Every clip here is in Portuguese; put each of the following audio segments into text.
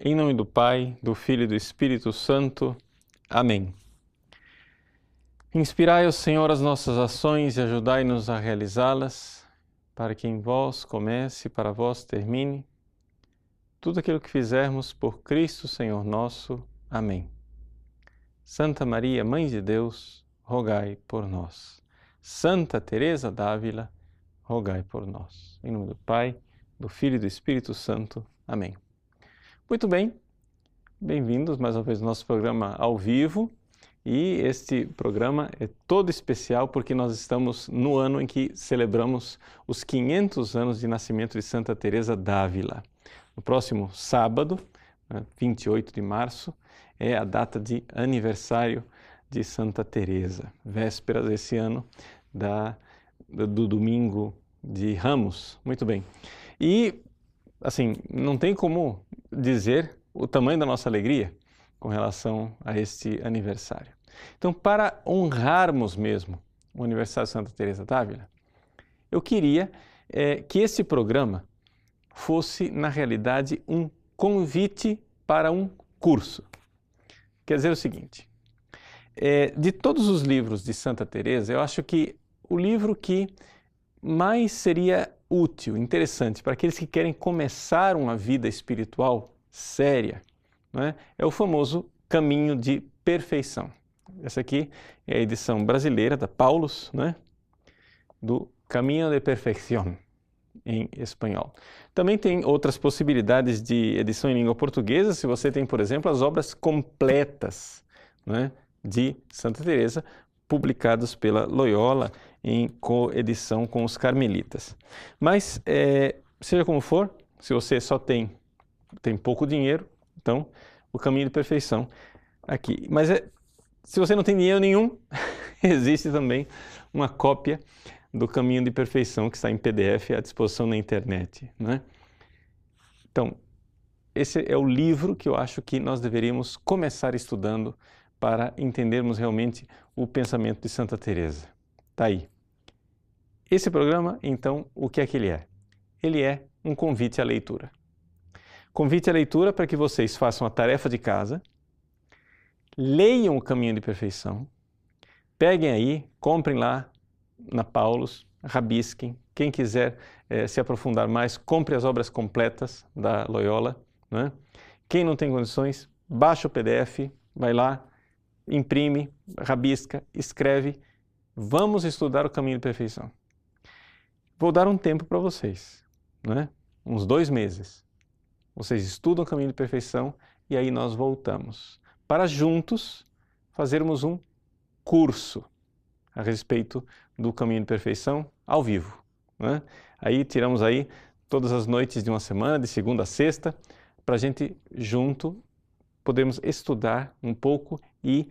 Em nome do Pai, do Filho e do Espírito Santo. Amém. Inspirai, ó Senhor, as nossas ações e ajudai-nos a realizá-las, para que em vós comece e para vós termine tudo aquilo que fizermos por Cristo, Senhor nosso. Amém. Santa Maria, Mãe de Deus, rogai por nós. Santa Teresa d'Ávila, rogai por nós. Em nome do Pai, do Filho e do Espírito Santo. Amém. Muito bem, bem-vindos mais uma vez ao nosso programa ao vivo. E este programa é todo especial porque nós estamos no ano em que celebramos os 500 anos de nascimento de Santa Teresa d'Ávila. No próximo sábado, 28 de março, é a data de aniversário de Santa Teresa, véspera desse ano do domingo de Ramos. Muito bem. E, assim, não tem como dizer o tamanho da nossa alegria com relação a este aniversário. Então, para honrarmos mesmo o aniversário de Santa Teresa d'Ávila, eu queria que esse programa fosse, na realidade, um convite para um curso. Quer dizer o seguinte, de todos os livros de Santa Teresa, eu acho que o livro que mais seria útil, interessante para aqueles que querem começar uma vida espiritual séria, né, é o famoso Caminho de Perfeição. Essa aqui é a edição brasileira da Paulus, né, do Caminho de Perfeição, em espanhol. Também tem outras possibilidades de edição em língua portuguesa, se você tem, por exemplo, as obras completas, né, de Santa Teresa, publicadas pela Loyola em coedição com os carmelitas. Mas, seja como for, se você só tem pouco dinheiro, então o Caminho de Perfeição aqui. Mas se você não tem dinheiro nenhum, existe também uma cópia do Caminho de Perfeição que está em PDF à disposição na internet, né? Então, esse é o livro que eu acho que nós deveríamos começar estudando para entendermos realmente o pensamento de Santa Teresa. Tá aí. Esse programa, então, o que é que ele é? Ele é um convite à leitura. Convite à leitura para que vocês façam a tarefa de casa, leiam o Caminho de Perfeição, peguem aí, comprem lá na Paulus, rabisquem. Quem quiser se aprofundar mais, compre as obras completas da Loyola, né? Quem não tem condições, baixa o PDF, vai lá, imprime, rabisca, escreve. Vamos estudar o Caminho de Perfeição. Vou dar um tempo para vocês, né? Uns 2 meses. Vocês estudam o Caminho de Perfeição e aí nós voltamos para juntos fazermos um curso a respeito do Caminho de Perfeição ao vivo, né? Aí tiramos aí todas as noites de uma semana, de segunda a sexta, para a gente junto podermos estudar um pouco e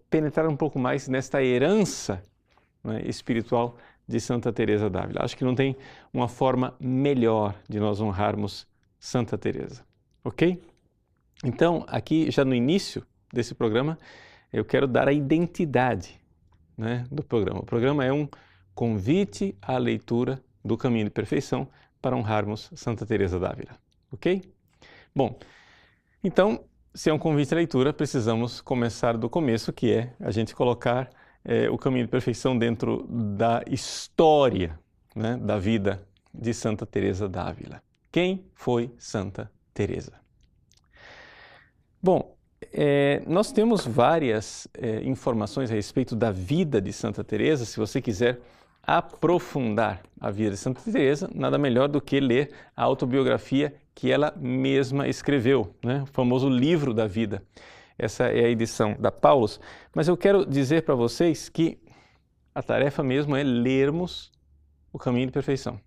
penetrar um pouco mais nesta herança, né, espiritual de Santa Teresa d'Ávila. Acho que não tem uma forma melhor de nós honrarmos Santa Teresa, ok? Então, aqui já no início desse programa, eu quero dar a identidade, né, do programa. O programa é um convite à leitura do Caminho de Perfeição para honrarmos Santa Teresa d'Ávila, ok? Bom, então, se é um convite à leitura, precisamos começar do começo, que é a gente colocar o Caminho de Perfeição dentro da história, né, da vida de Santa Teresa d'Ávila. Quem foi Santa Teresa? Bom, nós temos várias informações a respeito da vida de Santa Teresa. Se você quiser aprofundar a vida de Santa Teresa, nada melhor do que ler a autobiografia que ela mesma escreveu, né? O famoso livro da vida. Essa é a edição da Paulus. Mas eu quero dizer para vocês que a tarefa mesmo é lermos o Caminho de Perfeição.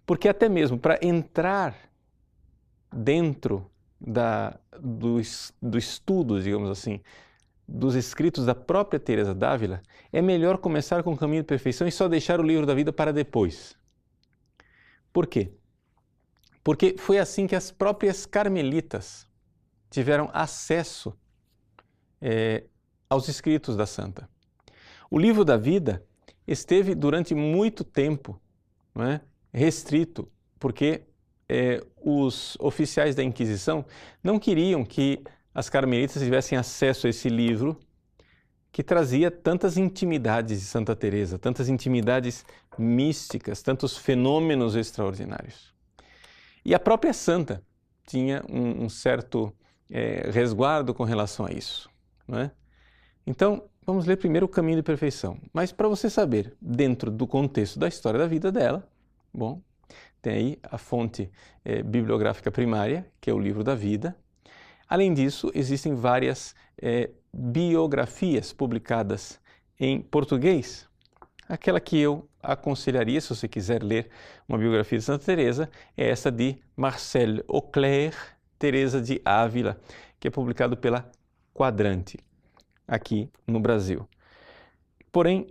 Porque até mesmo para entrar dentro do estudo, digamos assim, dos escritos da própria Teresa d'Ávila, é melhor começar com o Caminho de Perfeição e só deixar o livro da vida para depois. Por quê? Porque foi assim que as próprias carmelitas tiveram acesso aos escritos da santa. O livro da vida esteve durante muito tempo, não é, restrito, porque os oficiais da Inquisição não queriam que as carmelitas tivessem acesso a esse livro que trazia tantas intimidades de Santa Teresa, tantas intimidades místicas, tantos fenômenos extraordinários. E a própria santa tinha um certo resguardo com relação a isso, não é? Então, vamos ler primeiro o Caminho de Perfeição. Mas para você saber, dentro do contexto da história da vida dela, bom, tem aí a fonte bibliográfica primária, que é o Livro da Vida. Além disso, existem várias biografias publicadas em português. Aquela que eu aconselharia, se você quiser ler uma biografia de Santa Teresa, é essa de Marcel Auclair, Teresa de Ávila, que é publicado pela Quadrante, aqui no Brasil. Porém,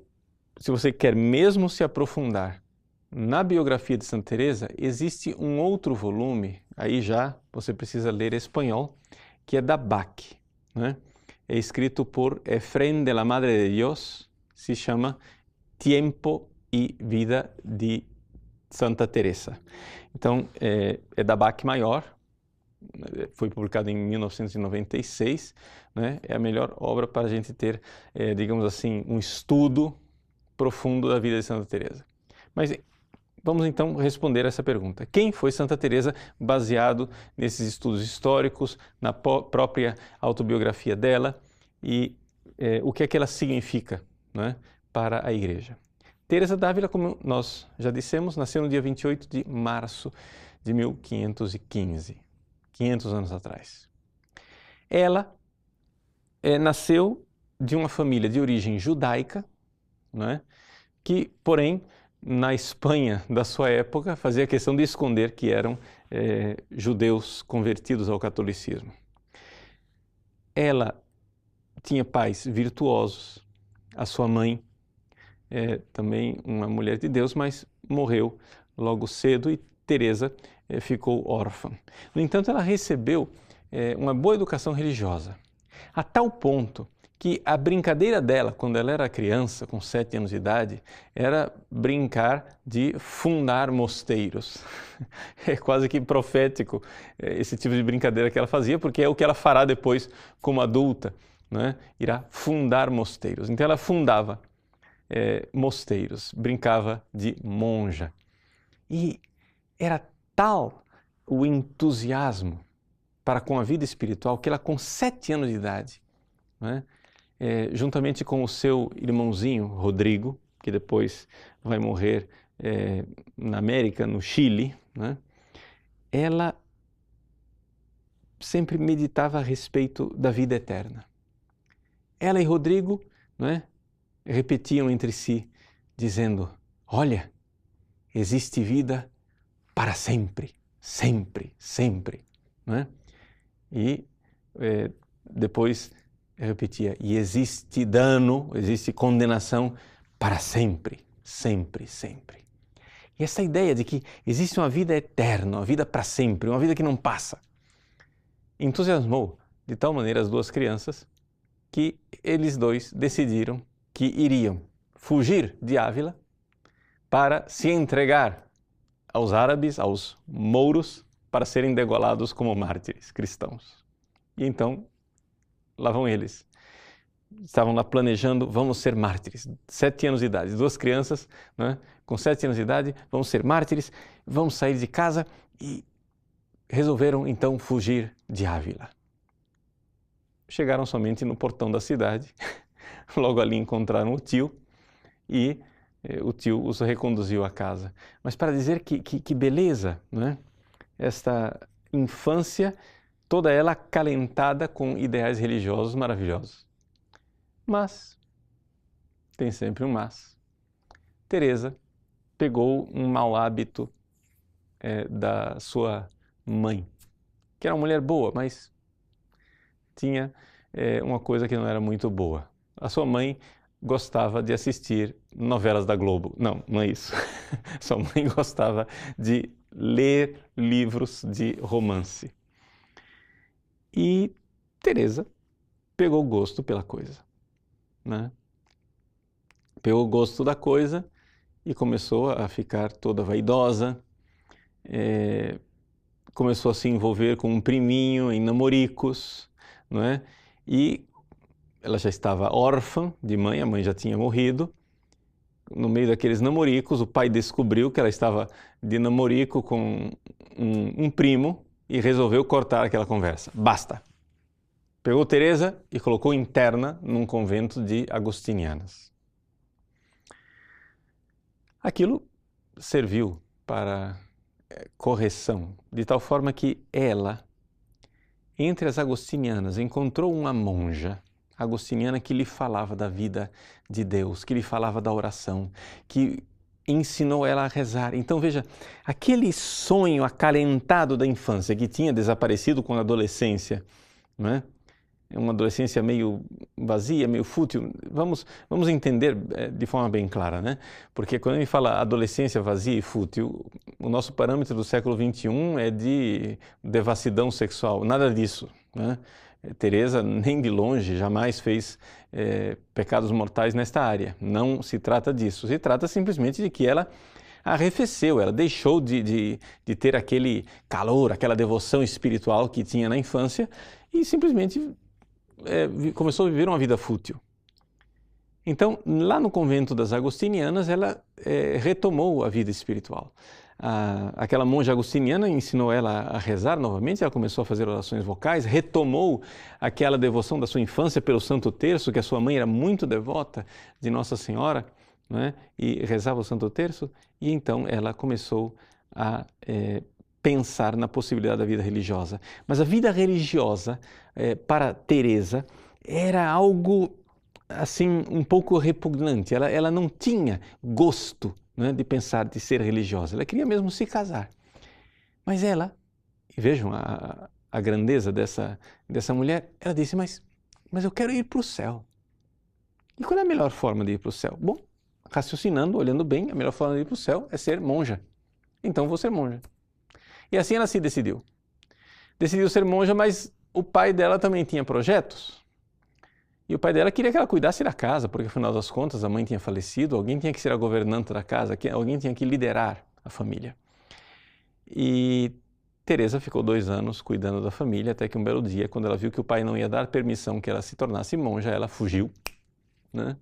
se você quer mesmo se aprofundar na biografia de Santa Teresa, existe um outro volume, aí já você precisa ler espanhol, que é da BAC, né? É escrito por Efrén de la Madre de Dios, se chama Tiempo y Vida de Santa Teresa. Então, é da BAC maior, foi publicado em 1996, né? É a melhor obra para a gente ter, digamos assim, um estudo profundo da vida de Santa Teresa. Mas vamos então responder essa pergunta. Quem foi Santa Teresa, baseado nesses estudos históricos, na própria autobiografia dela e o que é que ela significa, né, para a Igreja? Teresa d'Ávila, como nós já dissemos, nasceu no dia 28 de março de 1515, 500 anos atrás. Ela nasceu de uma família de origem judaica, né, que, porém, na Espanha da sua época, fazia questão de esconder que eram judeus convertidos ao catolicismo. Ela tinha pais virtuosos, a sua mãe também uma mulher de Deus, mas morreu logo cedo e Teresa ficou órfã. No entanto, ela recebeu uma boa educação religiosa, a tal ponto que a brincadeira dela, quando ela era criança, com 7 anos de idade, era brincar de fundar mosteiros. É quase que profético esse tipo de brincadeira que ela fazia, porque é o que ela fará depois como adulta, né? Irá fundar mosteiros. Então ela fundava mosteiros, brincava de monja. E era tal o entusiasmo para com a vida espiritual que ela, com 7 anos de idade, né, juntamente com o seu irmãozinho Rodrigo, que depois vai morrer na América, no Chile, né, ela sempre meditava a respeito da vida eterna. Ela e Rodrigo, né, repetiam entre si, dizendo: olha, existe vida para sempre, sempre, sempre, né? E depois repetia: e existe dano, existe condenação para sempre, sempre, sempre. E essa ideia de que existe uma vida eterna, uma vida para sempre, uma vida que não passa, entusiasmou de tal maneira as duas crianças que eles dois decidiram que iriam fugir de Ávila para se entregar aos árabes, aos mouros, para serem degolados como mártires cristãos. E então, lá vão eles. Estavam lá planejando, vamos ser mártires. 7 anos de idade, 2 crianças, né, com 7 anos de idade, vamos ser mártires, vamos sair de casa e resolveram então fugir de Ávila. Chegaram somente no portão da cidade, logo ali encontraram o tio e o tio os reconduziu à casa. Mas para dizer que beleza, né? Esta infância, toda ela acalentada com ideais religiosos maravilhosos. Mas, tem sempre um mas, Teresa pegou um mau hábito da sua mãe, que era uma mulher boa, mas tinha uma coisa que não era muito boa. A sua mãe gostava de assistir novelas da Globo. Não, não é isso. Sua mãe gostava de ler livros de romance. E Teresa pegou gosto pela coisa, né? Pegou gosto da coisa e começou a ficar toda vaidosa, começou a se envolver com um priminho em namoricos, não é? E ela já estava órfã de mãe, a mãe já tinha morrido. No meio daqueles namoricos, o pai descobriu que ela estava de namorico com um primo e resolveu cortar aquela conversa. Basta! Pegou Teresa e colocou interna num convento de agostinianas. Aquilo serviu para correção, de tal forma que ela, entre as agostinianas, encontrou uma monja agostiniana que lhe falava da vida de Deus, que lhe falava da oração, que ensinou ela a rezar. Então veja, aquele sonho acalentado da infância que tinha desaparecido com a adolescência, não é? Uma adolescência meio vazia, meio fútil. Vamos entender de forma bem clara, né? Porque quando a gente fala adolescência vazia e fútil, o nosso parâmetro do século XXI é de devassidão sexual, nada disso, né? Teresa nem de longe jamais fez pecados mortais nesta área. Não se trata disso. Se trata simplesmente de que ela arrefeceu, ela deixou de ter aquele calor, aquela devoção espiritual que tinha na infância e simplesmente começou a viver uma vida fútil. Então, lá no convento das agostinianas, ela retomou a vida espiritual. Aquela monja agostiniana ensinou ela a rezar novamente, ela começou a fazer orações vocais, retomou aquela devoção da sua infância pelo Santo Terço, que a sua mãe era muito devota de Nossa Senhora, né? E rezava o Santo Terço, e então ela começou a pensar na possibilidade da vida religiosa. Mas a vida religiosa, para Teresa, era algo assim um pouco repugnante. Ela não tinha gosto, né, de pensar de ser religiosa. Ela queria mesmo se casar. Mas ela, e vejam a grandeza dessa mulher, ela disse, mas eu quero ir para o céu. E qual é a melhor forma de ir para o céu? Bom, raciocinando, olhando bem, a melhor forma de ir para o céu é ser monja. Então vou ser monja. E assim ela se decidiu. Decidiu ser monja, mas o pai dela também tinha projetos. E o pai dela queria que ela cuidasse da casa, porque afinal das contas a mãe tinha falecido, alguém tinha que ser a governanta da casa, alguém tinha que liderar a família. E Teresa ficou 2 anos cuidando da família, até que um belo dia, quando ela viu que o pai não ia dar permissão que ela se tornasse monja, ela fugiu, né?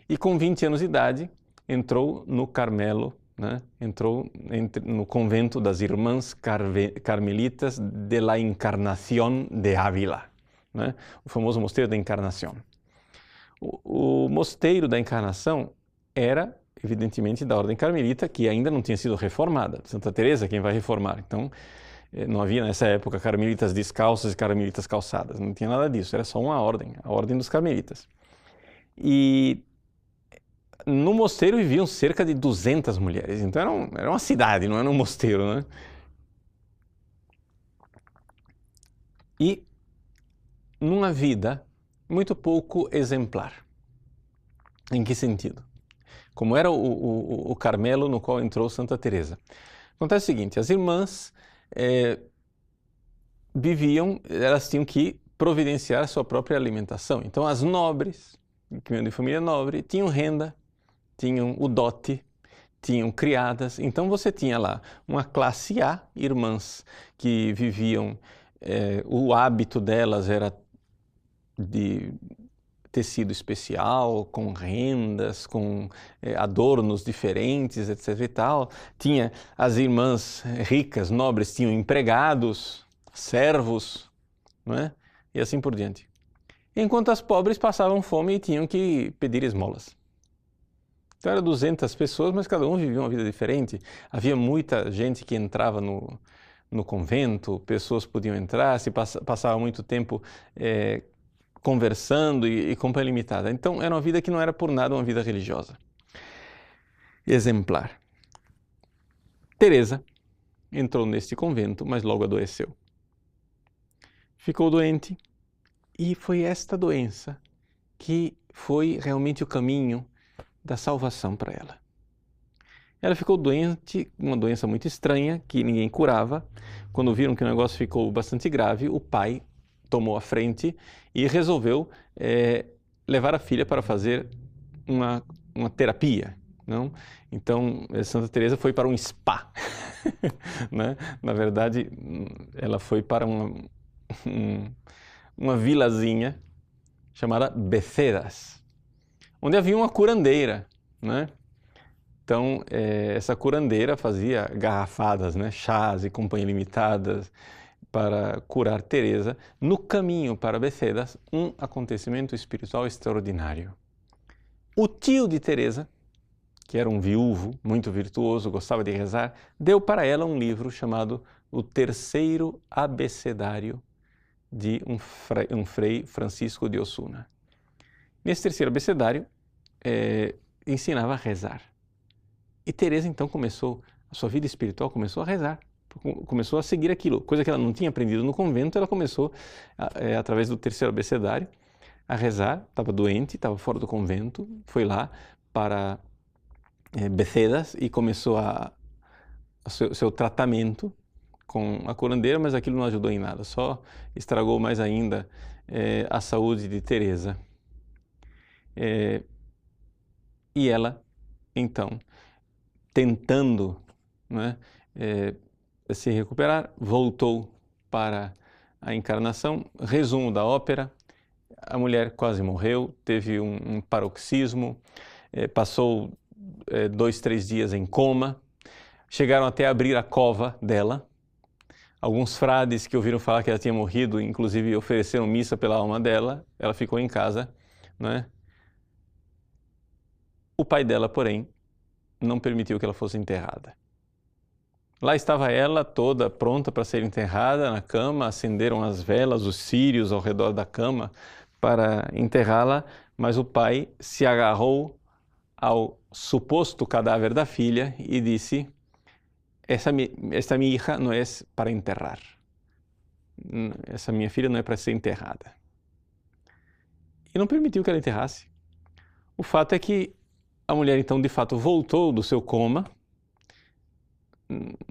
E com 20 anos de idade, entrou no Carmelo, né? Entrou no convento das Irmãs Carmelitas de la Encarnación de Ávila, né? O famoso Mosteiro da Encarnação. O Mosteiro da Encarnação era, evidentemente, da Ordem Carmelita, que ainda não tinha sido reformada. Santa Teresa quem vai reformar. Então, não havia nessa época carmelitas descalças e carmelitas calçadas. Não tinha nada disso, era só uma ordem, a Ordem dos Carmelitas. E no mosteiro viviam cerca de 200 mulheres, então era uma cidade, não era um mosteiro, né? E numa vida muito pouco exemplar. Em que sentido? Como era o Carmelo no qual entrou Santa Teresa. Acontece o seguinte, as irmãs elas tinham que providenciar a sua própria alimentação. Então as nobres, que vinham de família nobre, tinham renda, tinham o dote, tinham criadas. Então você tinha lá uma classe A, irmãs que viviam, o hábito delas era de tecido especial, com rendas, com adornos diferentes, etc. e tal. Tinha as irmãs ricas, nobres, tinham empregados, servos, não é? E assim por diante. Enquanto as pobres passavam fome e tinham que pedir esmolas. Então eram 200 pessoas, mas cada um vivia uma vida diferente. Havia muita gente que entrava no convento, pessoas podiam entrar, se passava muito tempo conversando e companhia limitada. Então era uma vida que não era por nada uma vida religiosa. Exemplar. Teresa entrou neste convento, mas logo adoeceu. Ficou doente e foi esta doença que foi realmente o caminho da salvação para ela. Ela ficou doente, uma doença muito estranha, que ninguém curava. Quando viram que o negócio ficou bastante grave, o pai tomou a frente e resolveu levar a filha para fazer uma terapia, não? Então, Santa Teresa foi para um spa. né? Na verdade, ela foi para uma vilazinha chamada Becedas, onde havia uma curandeira, né? Então, essa curandeira fazia garrafadas, né? Chás e companhia limitadas para curar Teresa. No caminho para Becedas, um acontecimento espiritual extraordinário. O tio de Teresa, que era um viúvo muito virtuoso, gostava de rezar, deu para ela um livro chamado O Terceiro Abecedário de um frei Francisco de Osuna. Nesse terceiro abecedário, ensinava a rezar. E Teresa então a sua vida espiritual começou a rezar, começou a seguir aquilo, coisa que ela não tinha aprendido no convento. Ela começou, através do terceiro abecedário, a rezar. Estava doente, estava fora do convento, foi lá para Becedas e começou seu tratamento com a curandeira, mas aquilo não ajudou em nada, só estragou mais ainda a saúde de Teresa. E ela, então, tentando, né, se recuperar, voltou para a encarnação. Resumo da ópera: a mulher quase morreu, teve um paroxismo, passou 2, 3 dias em coma, chegaram até a abrir a cova dela. Alguns frades que ouviram falar que ela tinha morrido, inclusive ofereceram missa pela alma dela. Ela ficou em casa, né? O pai dela, porém, não permitiu que ela fosse enterrada. Lá estava ela, toda pronta para ser enterrada na cama. Acenderam as velas, os círios ao redor da cama para enterrá-la, mas o pai se agarrou ao suposto cadáver da filha e disse: esta minha hija não é para enterrar. Essa minha filha não é para ser enterrada. E não permitiu que ela enterrasse. O fato é que a mulher então de fato voltou do seu coma.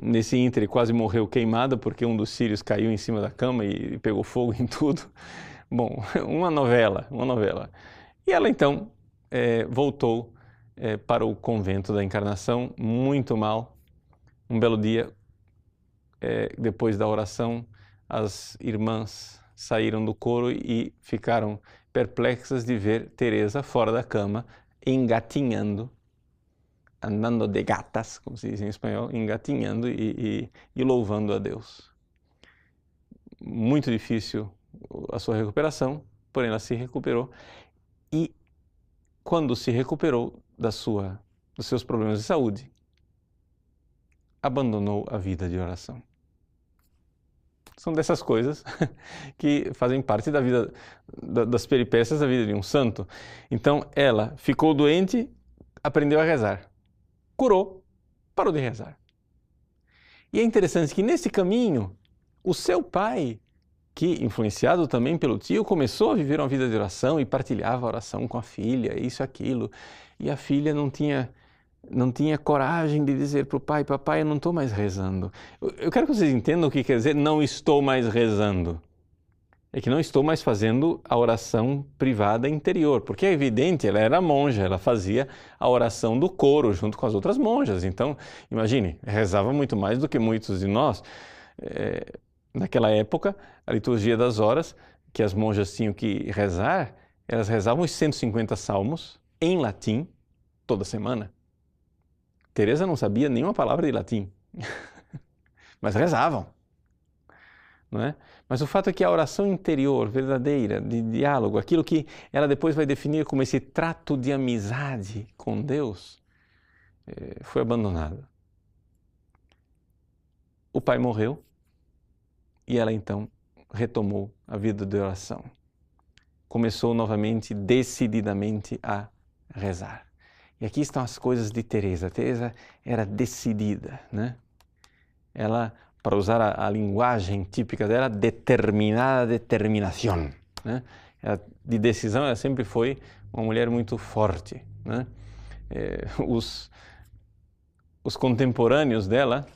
Nesse íntere quase morreu queimada porque um dos círios caiu em cima da cama e pegou fogo em tudo. Bom, uma novela. E ela então voltou para o convento da Encarnação, muito mal. Um belo dia, depois da oração, as irmãs saíram do coro e ficaram perplexas de ver Teresa fora da cama, engatinhando, andando de gatas, como se diz em espanhol, engatinhando e louvando a Deus. Muito difícil a sua recuperação, porém ela se recuperou, e quando se recuperou dos seus problemas de saúde, abandonou a vida de oração. São dessas coisas que fazem parte da vida, das peripécias da vida de um santo. Então ela ficou doente, aprendeu a rezar. Curou, parou de rezar. E é interessante que nesse caminho, o seu pai, que influenciado também pelo tio, começou a viver uma vida de oração e partilhava a oração com a filha, isso e aquilo. E a filha não tinha coragem de dizer para o pai: papai, eu não estou mais rezando. Eu quero que vocês entendam o que quer dizer não estou mais rezando. É que não estou mais fazendo a oração privada interior, porque é evidente, ela era monja, ela fazia a oração do coro junto com as outras monjas. Então, imagine, rezava muito mais do que muitos de nós. Naquela época, a liturgia das horas, que as monjas tinham que rezar, elas rezavam os 150 salmos em latim toda semana. Teresa não sabia nenhuma palavra de latim, mas rezavam, não é? Mas o fato é que a oração interior, verdadeira, de diálogo, aquilo que ela depois vai definir como esse trato de amizade com Deus, foi abandonada. O pai morreu e ela então retomou a vida de oração. Começou novamente, decididamente, a rezar. E aqui estão as coisas de Teresa. Teresa era decidida, né? Ela, para usar a linguagem típica dela, determinada determinação, né? De decisão, ela sempre foi uma mulher muito forte, né? Os contemporâneos dela,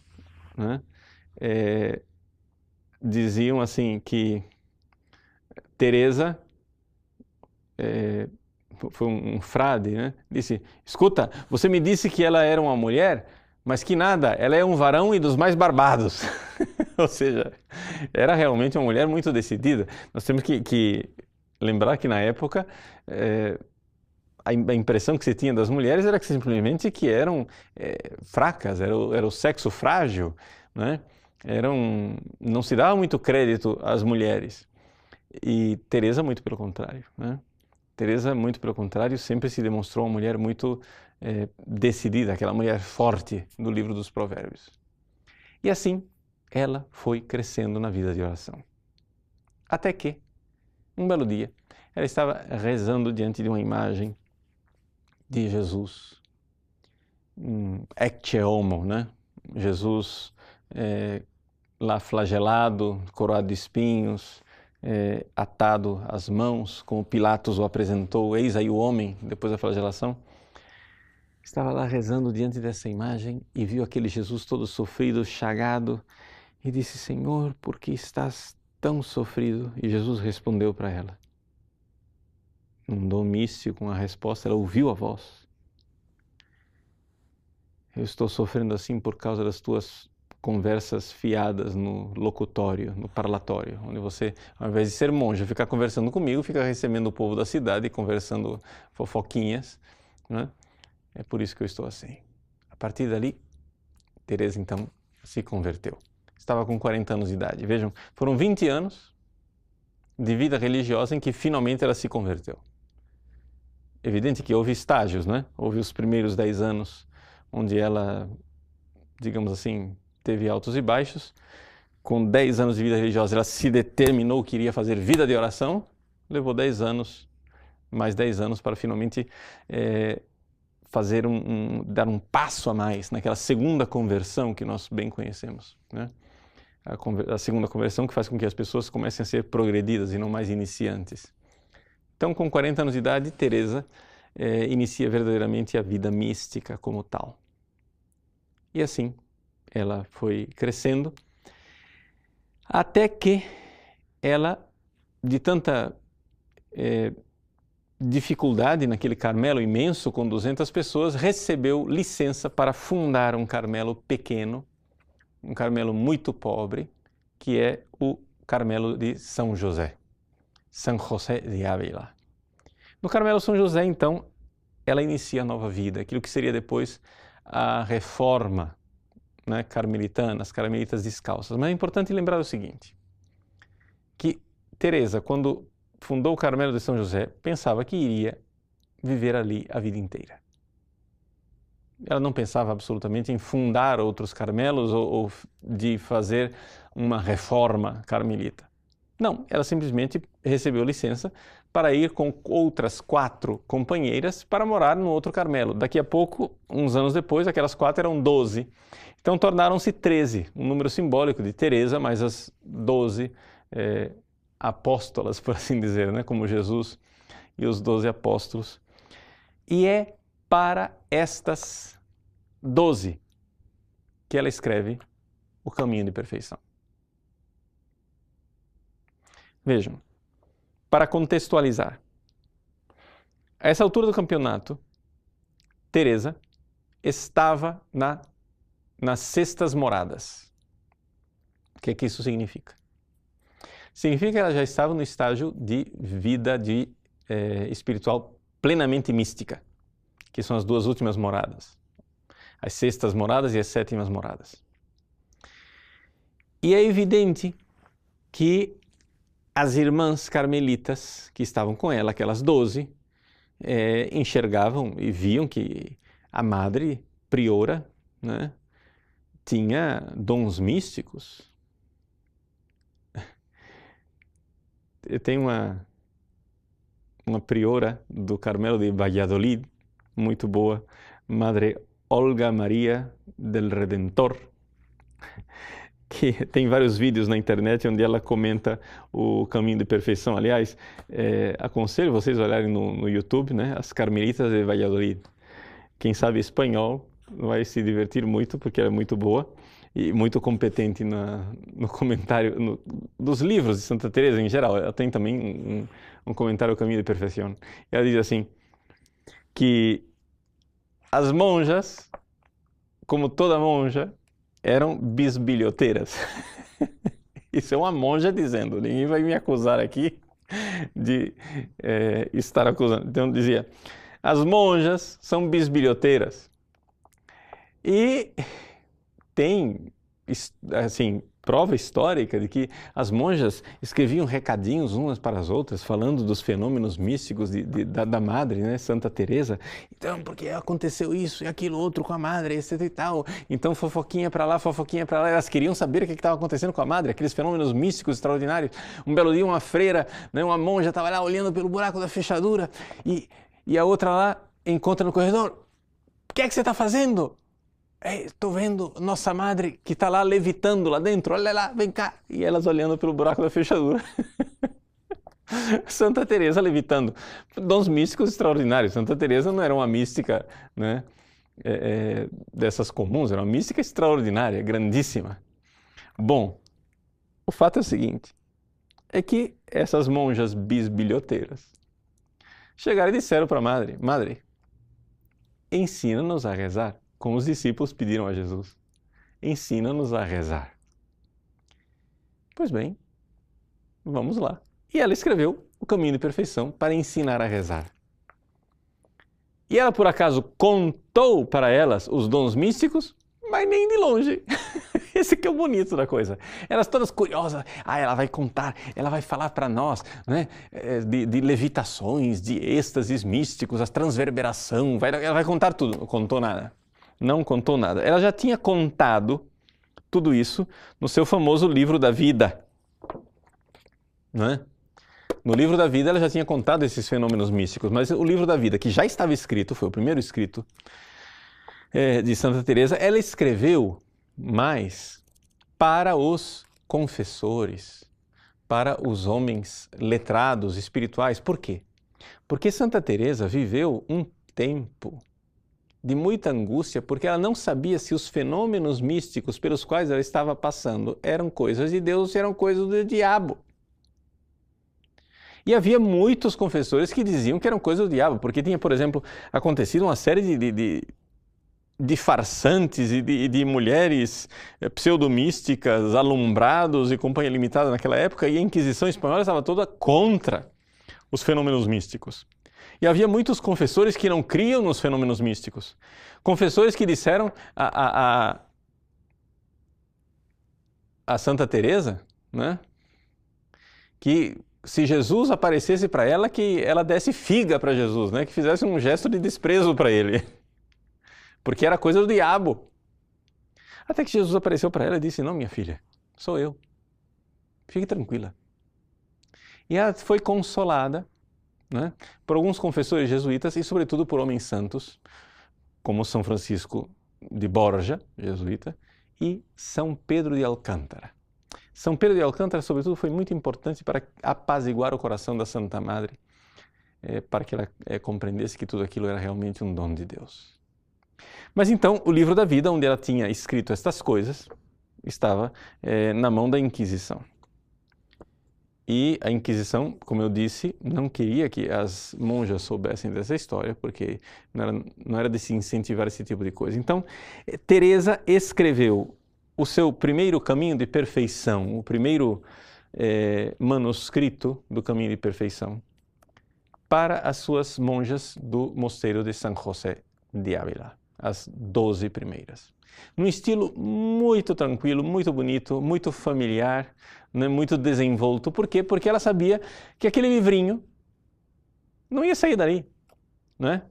né, diziam assim que Teresa foi um frade, né? Disse: escuta, você me disse que ela era uma mulher, mas que nada, ela é um varão e dos mais barbados. Ou seja, era realmente uma mulher muito decidida. Nós temos que lembrar que na época a impressão que se tinha das mulheres era que simplesmente que eram fracas, era o sexo frágil, né? Não se dava muito crédito às mulheres. E Teresa muito pelo contrário, né? Teresa muito pelo contrário sempre se demonstrou uma mulher muito decidida, aquela mulher forte do livro dos Provérbios. E assim ela foi crescendo na vida de oração. Até que, um belo dia, ela estava rezando diante de uma imagem de Jesus, ecce homo, né? Jesus lá flagelado, coroado de espinhos, atado às mãos, como Pilatos o apresentou, eis aí o homem, depois da flagelação. Estava lá rezando diante dessa imagem e viu aquele Jesus todo sofrido, chagado, e disse: Senhor, por que estás tão sofrido? E Jesus respondeu para ela. Num dom místico, uma resposta, ela ouviu a voz. Eu estou sofrendo assim por causa das tuas conversas fiadas no locutório, no parlatório, onde você, ao invés de ser monge, ficar conversando comigo, fica recebendo o povo da cidade e conversando fofoquinhas, né? É por isso que eu estou assim. A partir dali, Teresa então se converteu. Estava com 40 anos de idade. Vejam, foram 20 anos de vida religiosa em que finalmente ela se converteu. Evidente que houve estágios, né? Houve os primeiros 10 anos onde ela, digamos assim, teve altos e baixos. Com 10 anos de vida religiosa, ela se determinou que iria fazer vida de oração. Levou 10 anos, mais 10 anos para finalmente dar um passo a mais naquela segunda conversão que nós bem conhecemos, né? A segunda conversão que faz com que as pessoas comecem a ser progredidas e não mais iniciantes. Então, com 40 anos de idade, Teresa inicia verdadeiramente a vida mística como tal. E assim, ela foi crescendo, até que ela, de tanta dificuldade naquele Carmelo imenso com 200 pessoas, recebeu licença para fundar um Carmelo pequeno, um Carmelo muito pobre, que é o Carmelo de São José, São José de Ávila. No Carmelo São José, então, ela inicia a nova vida, aquilo que seria depois a reforma, né, carmelitana, as carmelitas descalças. Mas é importante lembrar o seguinte, que Teresa, quando fundou o Carmelo de São José, pensava que iria viver ali a vida inteira. Ela não pensava absolutamente em fundar outros Carmelos ou de fazer uma reforma carmelita. Não, ela simplesmente recebeu licença para ir com outras 4 companheiras para morar no outro Carmelo. Daqui a pouco, uns anos depois, aquelas 4 eram 12. Então tornaram-se 13, um número simbólico de Teresa, mais as 12 apóstolas, por assim dizer, né? Como Jesus e os 12 apóstolos. E é para estas 12 que ela escreve o Caminho de Perfeição. Vejam, para contextualizar, a essa altura do campeonato, Teresa estava nas sextas moradas. O que é que isso significa? Significa que ela já estava no estágio de vida espiritual plenamente mística, que são as 2 últimas moradas, as sextas moradas e as 7ª moradas. E é evidente que as irmãs carmelitas que estavam com ela, aquelas 12, enxergavam e viam que a madre priora, né, tinha dons místicos. Eu tenho uma priora do Carmelo de Valladolid, muito boa, Madre Olga Maria del Redentor, que tem vários vídeos na internet onde ela comenta o Caminho de Perfeição. Aliás, aconselho vocês a olharem no YouTube, né, as Carmelitas de Valladolid. Quem sabe espanhol vai se divertir muito, porque ela é muito boa e muito competente no comentário dos livros de Santa Teresa em geral. Ela tem também um comentário ao Caminho de Perfeição. Ela diz assim, que as monjas como toda monja, eram bisbilhoteiras. Isso é uma monja dizendo, ninguém vai me acusar aqui de estar acusando. Então dizia, as monjas são bisbilhoteiras. E tem, assim, prova histórica de que as monjas escreviam recadinhos umas para as outras, falando dos fenômenos místicos da Madre, né, Santa Teresa. Então, porque aconteceu isso e aquilo outro com a Madre, etc e tal. Então, fofoquinha para lá, fofoquinha para lá. Elas queriam saber o que estava acontecendo com a Madre, aqueles fenômenos místicos extraordinários. Um belo dia, uma freira, né, uma monja estava lá olhando pelo buraco da fechadura e a outra lá encontra no corredor. O que é que você está fazendo? Estou vendo nossa Madre que está lá levitando lá dentro, olha lá, vem cá. E elas olhando pelo buraco da fechadura. Santa Teresa levitando. Dons místicos extraordinários. Santa Teresa não era uma mística, né, dessas comuns, era uma mística extraordinária, grandíssima. Bom, o fato é o seguinte, é que essas monjas bisbilhoteiras chegaram e disseram para a Madre, Madre, ensina-nos a rezar. Como os discípulos pediram a Jesus, ensina-nos a rezar. Pois bem, vamos lá. E ela escreveu o Caminho de Perfeição para ensinar a rezar. E ela, por acaso, contou para elas os dons místicos, mas nem de longe. Esse que é o bonito da coisa. Elas todas curiosas, ela vai contar, ela vai falar para nós, né, de levitações, de êxtases místicos, a transverberação, ela vai contar tudo. Não contou nada. Não contou nada. Ela já tinha contado tudo isso no seu famoso livro da vida. Né? No livro da vida ela já tinha contado esses fenômenos místicos, mas o livro da vida, que já estava escrito, foi o primeiro escrito de Santa Teresa, ela escreveu mais para os confessores, para os homens letrados, espirituais. Por quê? Porque Santa Teresa viveu um tempo de muita angústia, porque ela não sabia se os fenômenos místicos pelos quais ela estava passando eram coisas de Deus ou eram coisas do diabo. E havia muitos confessores que diziam que eram coisas do diabo, porque tinha, por exemplo, acontecido uma série de farsantes e de mulheres pseudomísticas, alumbrados e companhia limitada naquela época, e a Inquisição espanhola estava toda contra os fenômenos místicos. E havia muitos confessores que não criam nos fenômenos místicos. Confessores que disseram a Santa Teresa, né, que se Jesus aparecesse para ela, que ela desse figa para Jesus, né, que fizesse um gesto de desprezo para ele. Porque era coisa do diabo. Até que Jesus apareceu para ela e disse, não, minha filha, sou eu. Fique tranquila. E ela foi consolada, né, por alguns confessores jesuítas e, sobretudo, por homens santos, como São Francisco de Borja, jesuíta, e São Pedro de Alcântara. São Pedro de Alcântara, sobretudo, foi muito importante para apaziguar o coração da Santa Madre, para que ela compreendesse que tudo aquilo era realmente um dom de Deus. Mas então, o livro da vida, onde ela tinha escrito estas coisas, estava na mão da Inquisição. E a Inquisição, como eu disse, não queria que as monjas soubessem dessa história, porque não era de se incentivar esse tipo de coisa. Então, Teresa escreveu o seu primeiro Caminho de Perfeição, o primeiro manuscrito do Caminho de Perfeição, para as suas monjas do mosteiro de São José de Ávila, as 12 primeiras. Num estilo muito tranquilo, muito bonito, muito familiar, né, muito desenvolto. Por quê? Porque ela sabia que aquele livrinho não ia sair dali, né?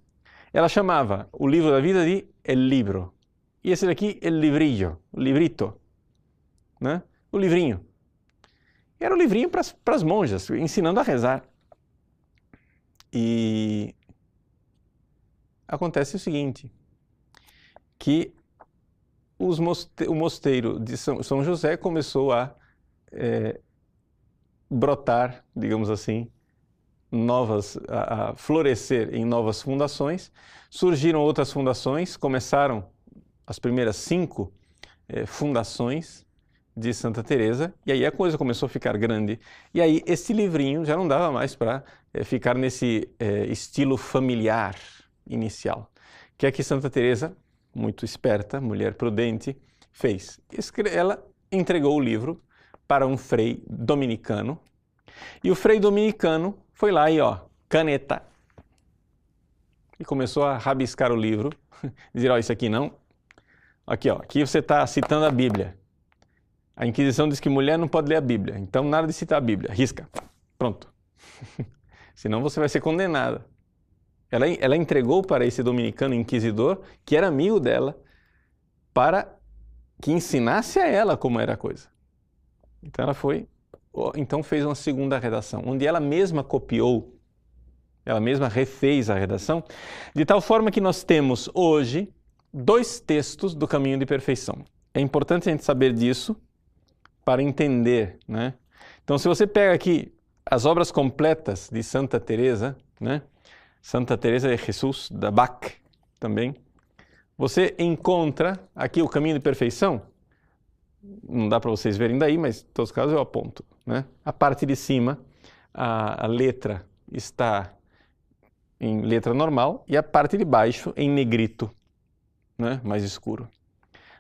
Ela chamava o livro da vida de El Libro. E esse daqui, El Livrillo, o livrito, né? O livrinho. Era o livrinho para as monjas, ensinando a rezar. E acontece o seguinte, que o mosteiro de São José começou a brotar, digamos assim, a florescer em novas fundações. Surgiram outras fundações, começaram as primeiras 5 fundações de Santa Teresa, e aí a coisa começou a ficar grande. E aí esse livrinho já não dava mais para ficar nesse estilo familiar inicial, que é que Santa Teresa muito esperta, mulher prudente, fez? Ela entregou o livro para um frei dominicano, e o frei dominicano foi lá e, caneta, e começou a rabiscar o livro, dizer, isso aqui não, aqui você está citando a Bíblia. A Inquisição diz que mulher não pode ler a Bíblia, então nada de citar a Bíblia, risca, pronto. Senão você vai ser condenada. Ela entregou para esse dominicano inquisidor, que era amigo dela, para que ensinasse a ela como era a coisa. Então ela fez uma segunda redação, onde ela mesma copiou, ela mesma refez a redação, de tal forma que nós temos hoje 2 textos do Caminho de Perfeição. É importante a gente saber disso para entender, né? Então, se você pega aqui as obras completas de Santa Teresa, né? Santa Teresa de Jesus, da Bach também, você encontra aqui o Caminho de Perfeição. Não dá para vocês verem daí, mas em todos os casos eu aponto, né? A parte de cima, a letra está em letra normal e a parte de baixo em negrito, né? Mais escuro.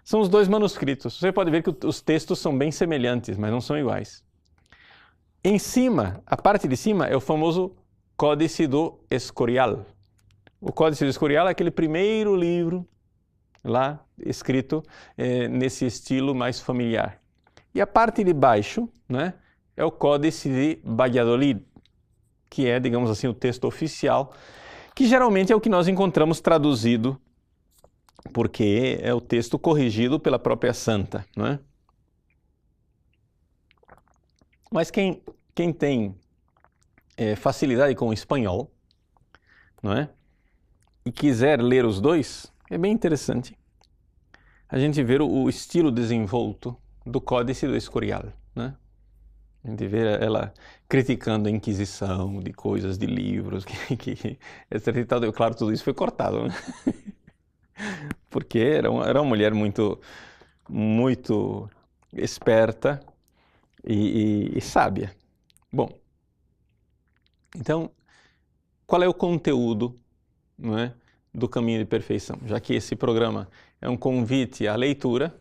São os 2 manuscritos. Você pode ver que os textos são bem semelhantes, mas não são iguais. Em cima, a parte de cima é o famoso Códice do Escorial. O Códice do Escorial é aquele primeiro livro lá escrito nesse estilo mais familiar. E a parte de baixo, né, é o Códice de Valladolid, que é, digamos assim, o texto oficial, que geralmente é o que nós encontramos traduzido, porque é o texto corrigido pela própria santa, não é? Mas quem tem facilidade com o espanhol, não é? E quiser ler os 2, é bem interessante a gente ver o estilo desenvolto do Códice do Escorial, né? A gente vê ela criticando a Inquisição de coisas, de livros, etc. E tal. Claro, tudo isso foi cortado, né? Porque era uma mulher muito, muito esperta e sábia. Bom, então, qual é o conteúdo, não é, do Caminho de Perfeição? Já que esse programa é um convite à leitura,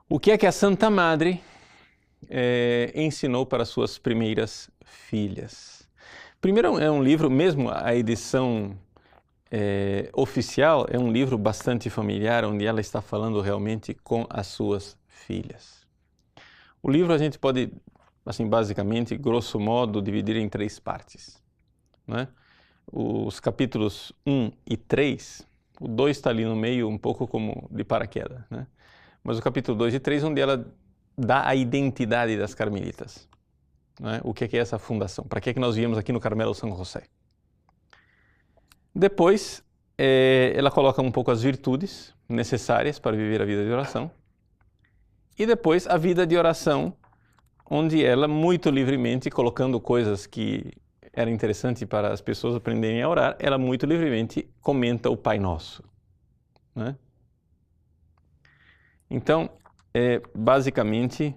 o que é que a Santa Madre ensinou para suas primeiras filhas? Primeiro, é um livro, mesmo a edição oficial, é um livro bastante familiar, onde ela está falando realmente com as suas filhas. O livro a gente pode, assim, basicamente, grosso modo, dividir em 3 partes, né? Os capítulos 1 e 3, o 2 está ali no meio, um pouco como de paraquedas, né? Mas o capítulo 2 e 3, onde ela dá a identidade das carmelitas, né? O que é essa fundação? Para que é que nós viemos aqui no Carmelo São José? Depois, ela coloca um pouco as virtudes necessárias para viver a vida de oração. E depois, a vida de oração, onde ela, muito livremente, colocando coisas que era interessante para as pessoas aprenderem a orar, ela muito livremente comenta o Pai Nosso, né? Então, basicamente,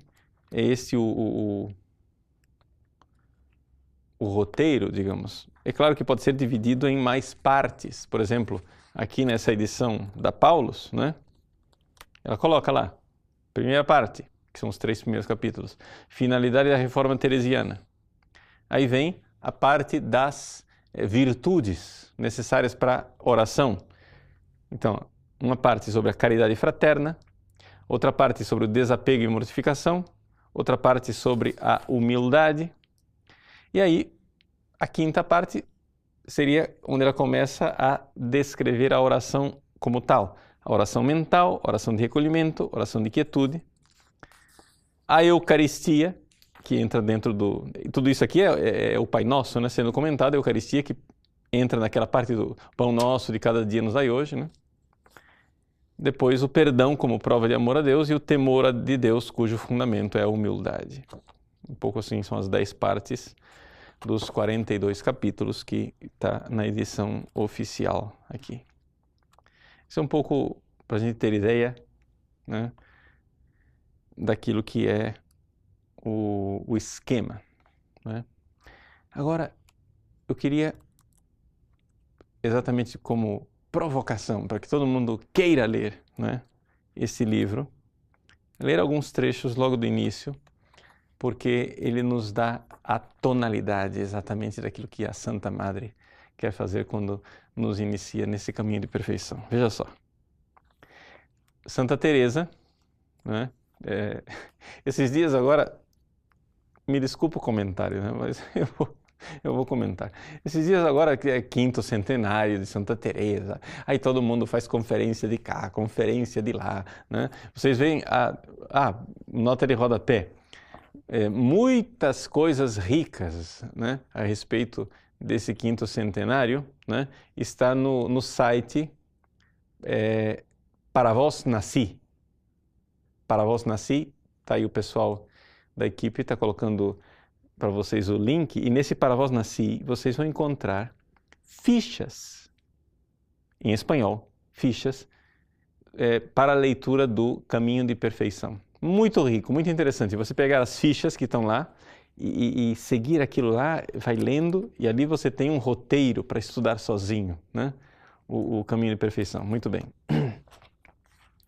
é esse o roteiro, digamos. É claro que pode ser dividido em mais partes. Por exemplo, aqui nessa edição da Paulus, né? Ela coloca lá, primeira parte, que são os 3 primeiros capítulos, finalidade da reforma teresiana. Aí vem a parte das virtudes necessárias para oração. Então, uma parte sobre a caridade fraterna, outra parte sobre o desapego e mortificação, outra parte sobre a humildade. E aí, a quinta parte seria onde ela começa a descrever a oração como tal. A oração mental, oração de recolhimento, oração de quietude. A Eucaristia, que entra dentro do... Tudo isso aqui é o Pai Nosso, né, sendo comentado, a Eucaristia que entra naquela parte do Pão Nosso de cada dia nos dai hoje, né? Depois o perdão como prova de amor a Deus e o temor de Deus, cujo fundamento é a humildade. Um pouco assim são as 10 partes dos 42 capítulos que está na edição oficial aqui. Isso é um pouco para a gente ter ideia, né, daquilo que é o esquema, né? Agora, eu queria, exatamente como provocação para que todo mundo queira ler, né, esse livro, ler alguns trechos logo do início, porque ele nos dá a tonalidade exatamente daquilo que a Santa Madre quer fazer quando nos inicia nesse caminho de perfeição. Veja só. Santa Teresa, né? Esses dias agora, me desculpa o comentário, né? Mas eu vou comentar. Esses dias agora que é 5º centenário de Santa Teresa, aí todo mundo faz conferência de cá, conferência de lá, né? Vocês veem nota de rodapé. Muitas coisas ricas, né, a respeito desse 5º centenário, né, está no site Para Vós Nasci. Para Vós Nasci, está aí o pessoal da equipe, está colocando para vocês o link, e nesse Para Vós Nasci vocês vão encontrar fichas, em espanhol, fichas para a leitura do Caminho de Perfeição. Muito rico, muito interessante. Você pegar as fichas que estão lá e seguir aquilo lá, vai lendo, e ali você tem um roteiro para estudar sozinho, né? O Caminho de Perfeição. Muito bem.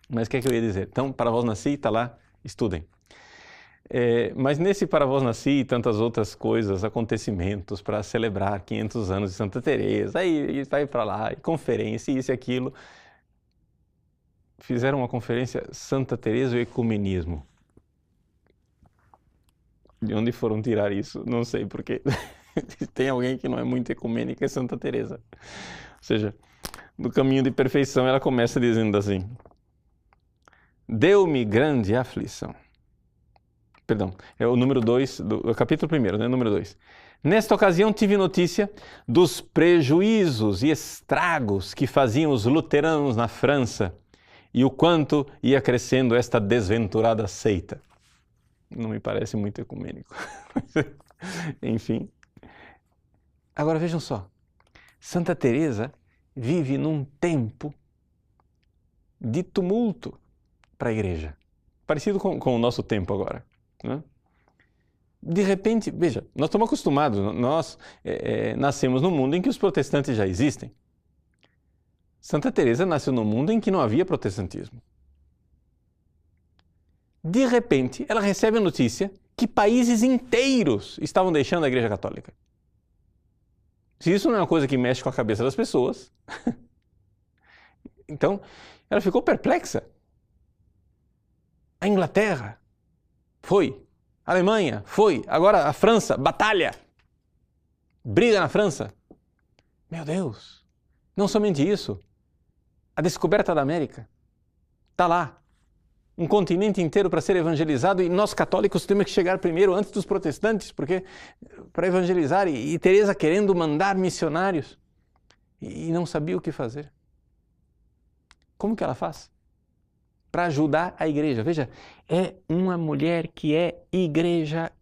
Mas o que é que eu ia dizer? Então, Para Vós Nasci, está lá, estudem. Mas nesse Para Vós Nasci e tantas outras coisas, acontecimentos para celebrar 500 anos de Santa Teresa, aí vai para lá, e conferência, isso e aquilo. Fizeram uma conferência Santa Teresa e o Ecumenismo. De onde foram tirar isso? Não sei, porque tem alguém que não é muito ecumênica, é Santa Teresa. Ou seja, no Caminho de Perfeição ela começa dizendo assim: deu-me grande aflição. Perdão, é o número 2, do capítulo 1º, né? Número 2. Nesta ocasião tive notícia dos prejuízos e estragos que faziam os luteranos na França e o quanto ia crescendo esta desventurada seita. Não me parece muito ecumênico. Enfim. Agora vejam só. Santa Teresa vive num tempo de tumulto para a igreja. Parecido com o nosso tempo agora, né? De repente, veja, nós estamos acostumados, nós nascemos num mundo em que os protestantes já existem. Santa Teresa nasceu num mundo em que não havia protestantismo. De repente, ela recebe a notícia que países inteiros estavam deixando a Igreja Católica. Se isso não é uma coisa que mexe com a cabeça das pessoas, então ela ficou perplexa. A Inglaterra foi, a Alemanha foi, agora a França, batalha, briga na França. Meu Deus, não somente isso, a descoberta da América está lá. Um continente inteiro para ser evangelizado e nós católicos temos que chegar primeiro antes dos protestantes, porque para evangelizar e Teresa querendo mandar missionários e não sabia o que fazer. Como que ela faz? Para ajudar a igreja. Veja, é uma mulher que é igreja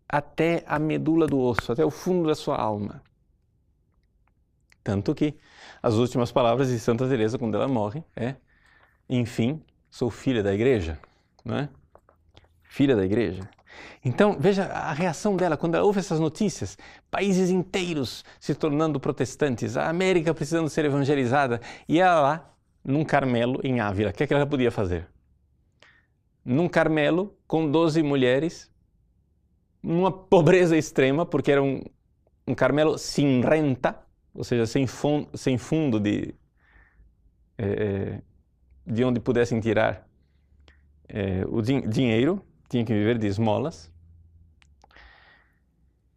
até a medula do osso, até o fundo da sua alma. Tanto que as últimas palavras de Santa Teresa quando ela morre é: enfim, sou filha da igreja, não é? Filha da igreja. Então, veja a reação dela quando ela ouve essas notícias. Países inteiros se tornando protestantes, a América precisando ser evangelizada. E ela lá, num Carmelo em Ávila, o que é que ela podia fazer? Num Carmelo com 12 mulheres, numa pobreza extrema, porque era um Carmelo sem renta, ou seja, sem fundo de onde pudessem tirar o dinheiro, tinha que viver de esmolas.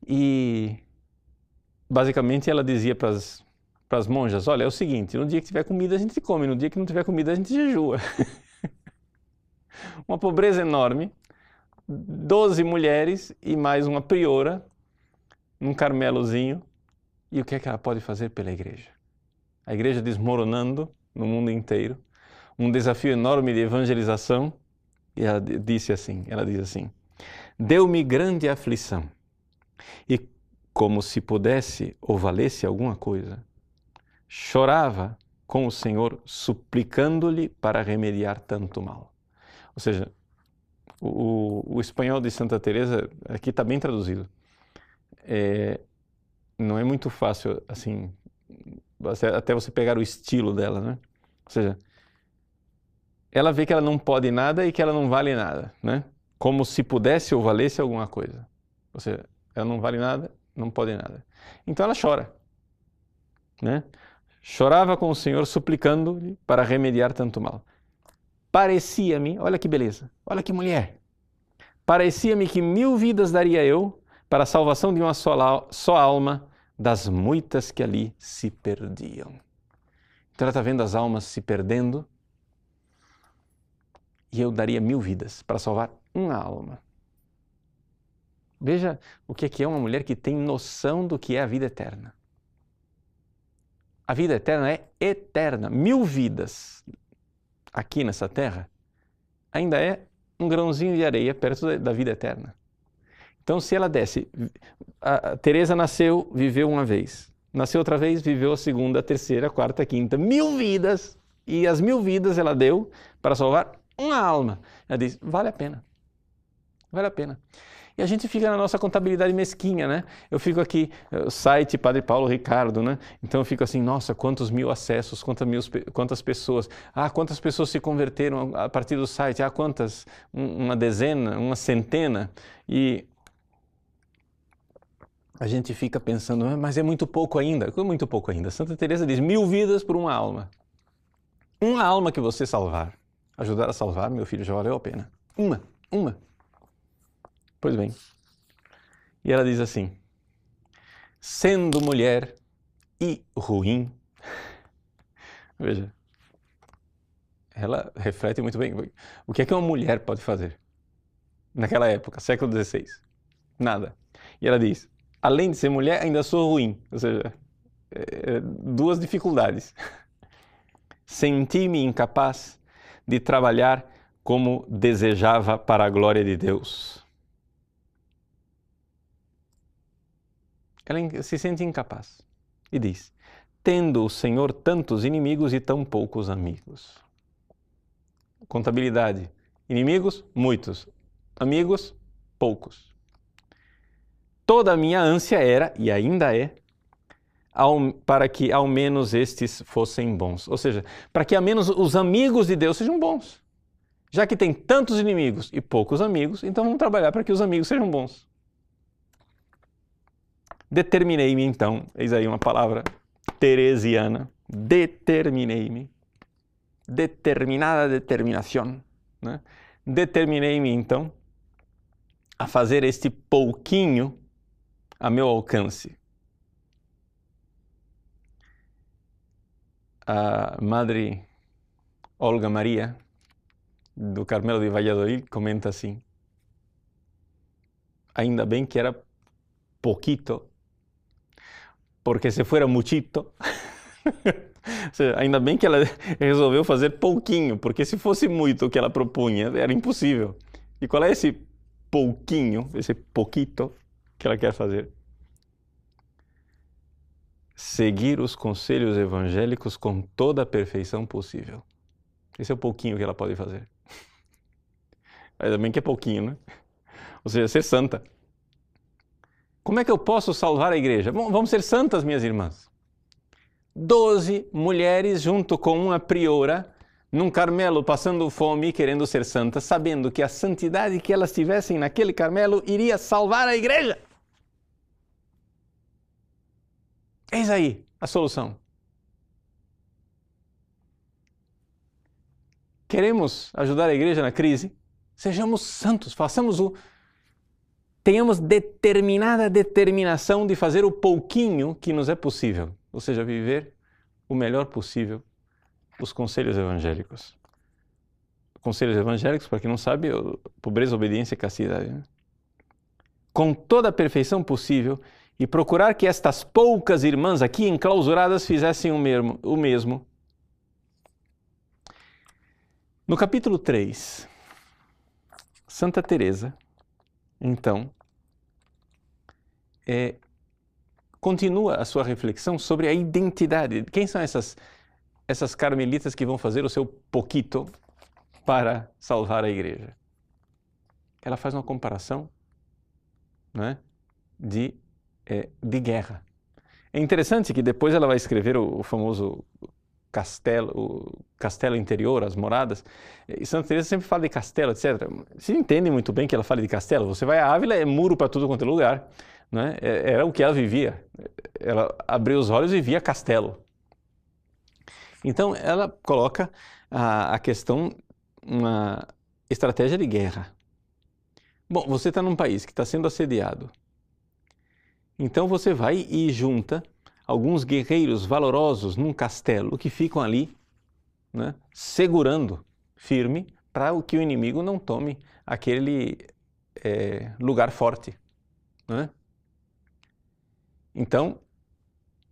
E basicamente ela dizia para as monjas: olha, é o seguinte, no dia que tiver comida a gente come, no dia que não tiver comida a gente jejua. Uma pobreza enorme, 12 mulheres e mais uma priora, num Carmelozinho. E o que é que ela pode fazer pela igreja? A igreja desmoronando no mundo inteiro, um desafio enorme de evangelização. E ela diz assim: deu-me grande aflição, e como se pudesse ou valesse alguma coisa, chorava com o Senhor, suplicando-lhe para remediar tanto mal. Ou seja, o espanhol de Santa Teresa aqui está bem traduzido. Não é muito fácil assim até você pegar o estilo dela, né? Ou seja, ela vê que ela não pode nada e que ela não vale nada, né? Como se pudesse ou valesse alguma coisa. Ou seja, ela não vale nada, não pode nada. Então ela chora, né? Chorava com o Senhor, suplicando-lhe para remediar tanto mal. Parecia-me, olha que beleza, olha que mulher. Parecia-me que 1000 vidas daria eu para a salvação de uma só alma das muitas que ali se perdiam. Então ela está vendo as almas se perdendo e eu daria 1000 vidas para salvar uma alma. Veja o que é uma mulher que tem noção do que é a vida eterna. A vida eterna é eterna. 1000 vidas aqui nessa terra ainda é um grãozinho de areia perto da vida eterna. Então, se ela desse, a Teresa nasceu, viveu uma vez, nasceu outra vez, viveu a segunda, a terceira, a quarta, a quinta, 1000 vidas, e as 1000 vidas ela deu para salvar uma alma. Ela diz, vale a pena, vale a pena. E a gente fica na nossa contabilidade mesquinha, né? Eu fico aqui, o site Padre Paulo Ricardo, né? Então eu fico assim, nossa, quantos 1000 acessos, quantas pessoas. Ah, quantas pessoas se converteram a partir do site? Ah, quantas? Uma dezena, uma centena. E a gente fica pensando, mas é muito pouco ainda. Como muito pouco ainda? Santa Teresa diz, 1000 vidas por uma alma. Uma alma que você salvar, ajudar a salvar, meu filho, já valeu a pena. Uma. Pois bem, e ela diz assim, sendo mulher e ruim, veja, ela reflete muito bem, o que é que uma mulher pode fazer naquela época, século XVI? Nada. E ela diz, além de ser mulher, ainda sou ruim, ou seja, duas dificuldades. Senti-me incapaz de trabalhar como desejava para a glória de Deus. Ela se sente incapaz e diz, tendo o Senhor tantos inimigos e tão poucos amigos. Contabilidade, inimigos, muitos, amigos, poucos. Toda a minha ânsia era, e ainda é, para que ao menos estes fossem bons. Ou seja, para que ao menos os amigos de Deus sejam bons. Já que tem tantos inimigos e poucos amigos, então vamos trabalhar para que os amigos sejam bons. Determinei-me então, eis aí uma palavra teresiana, determinei-me, determinada determinação, né? Determinei-me então a fazer este pouquinho a meu alcance. A Madre Olga Maria, do Carmelo de Valladolid, comenta assim, ainda bem que era pouquito, porque se fuera muchito, ainda bem que ela resolveu fazer pouquinho, porque se fosse muito o que ela propunha, era impossível. E qual é esse pouquinho, esse pouquito que ela quer fazer? Seguir os conselhos evangélicos com toda a perfeição possível. Esse é o pouquinho que ela pode fazer. Ainda bem que é pouquinho, né? Ou seja, ser santa. Como é que eu posso salvar a igreja? Bom, vamos ser santas, minhas irmãs. 12 mulheres junto com uma priora num Carmelo passando fome e querendo ser santas, sabendo que a santidade que elas tivessem naquele Carmelo iria salvar a igreja. Eis aí a solução. Queremos ajudar a igreja na crise? Sejamos santos, tenhamos determinada determinação de fazer o pouquinho que nos é possível, ou seja, viver o melhor possível os conselhos evangélicos. Conselhos evangélicos, para quem não sabe, pobreza, obediência e castidade, né? Com toda a perfeição possível e procurar que estas poucas irmãs aqui enclausuradas fizessem o mesmo. No capítulo 3, Santa Teresa, então, continua a sua reflexão sobre a identidade. Quem são essas carmelitas que vão fazer o seu pouquito para salvar a igreja? Ela faz uma comparação, né, de guerra. É interessante que depois ela vai escrever o famoso o castelo interior, as moradas. E Santa Teresa sempre fala de castelo, etc. Se entende muito bem que ela fala de castelo. Você vai a Ávila, é muro para tudo quanto é lugar, né? Era o que ela vivia. Ela abriu os olhos e via castelo. Então ela coloca a questão, uma estratégia de guerra. Bom, você está num país que está sendo assediado. Então você vai e junta alguns guerreiros valorosos num castelo que ficam ali, né, segurando firme para que o inimigo não tome aquele lugar forte, né? Então,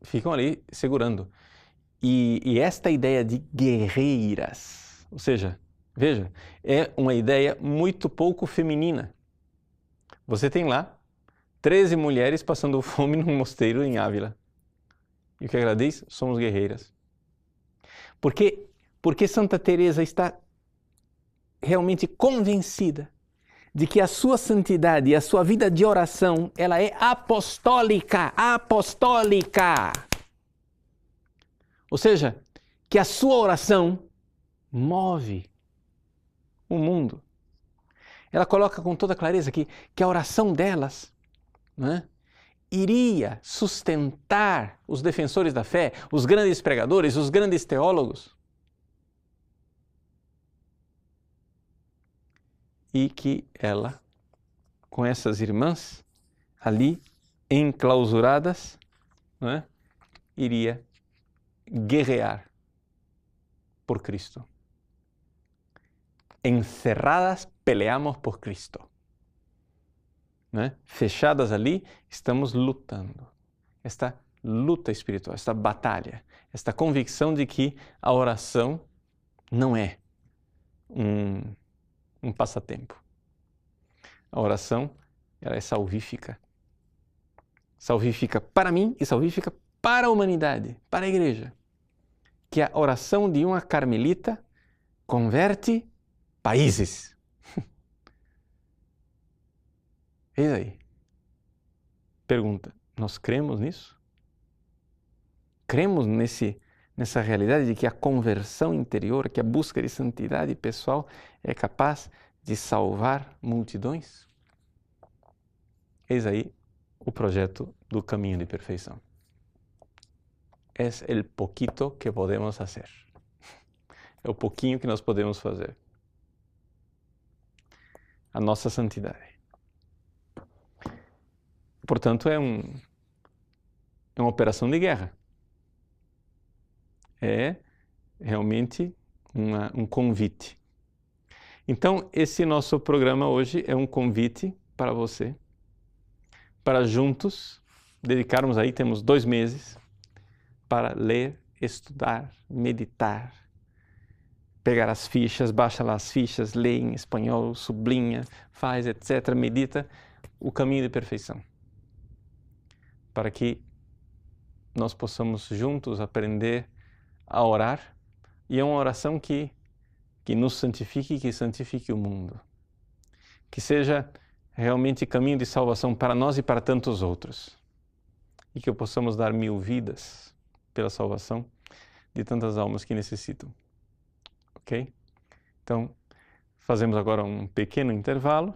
ficam ali segurando. E esta ideia de guerreiras, ou seja, veja, é uma ideia muito pouco feminina. Você tem lá 13 mulheres passando fome num mosteiro em Ávila. E o que ela diz? Somos guerreiras. Porque Santa Teresa está realmente convencida de que a sua santidade e a sua vida de oração, ela é apostólica, apostólica. Ou seja, que a sua oração move o mundo. Ela coloca com toda clareza que a oração delas, né, iria sustentar os defensores da fé, os grandes pregadores, os grandes teólogos. E que ela, com essas irmãs ali enclausuradas, né, iria guerrear por Cristo. Encerradas, peleamos por Cristo. Né? Fechadas ali, estamos lutando. Esta luta espiritual, esta batalha, esta convicção de que a oração não é um passatempo. A oração, ela é salvífica. Salvífica para mim e salvífica para a humanidade, para a igreja. Que a oração de uma carmelita converte países. Eis aí. Pergunta, nós cremos nisso? Cremos nessa realidade de que a conversão interior, que a busca de santidade pessoal é capaz de salvar multidões? Eis aí o projeto do caminho de perfeição. É o poquito que podemos fazer. É o pouquinho que nós podemos fazer. A nossa santidade. Portanto, é uma operação de guerra. É realmente um convite. Então, esse nosso programa hoje é um convite para você, para juntos dedicarmos aí, temos 2 meses, para ler, estudar, meditar, pegar as fichas, baixa lá as fichas, lê em espanhol, sublinha, faz, etc., medita o caminho de perfeição. Para que nós possamos juntos aprender a orar, e é uma oração que nos santifique e que santifique o mundo. Que seja realmente caminho de salvação para nós e para tantos outros. E que possamos dar 1000 vidas pela salvação de tantas almas que necessitam. Ok? Então, fazemos agora um pequeno intervalo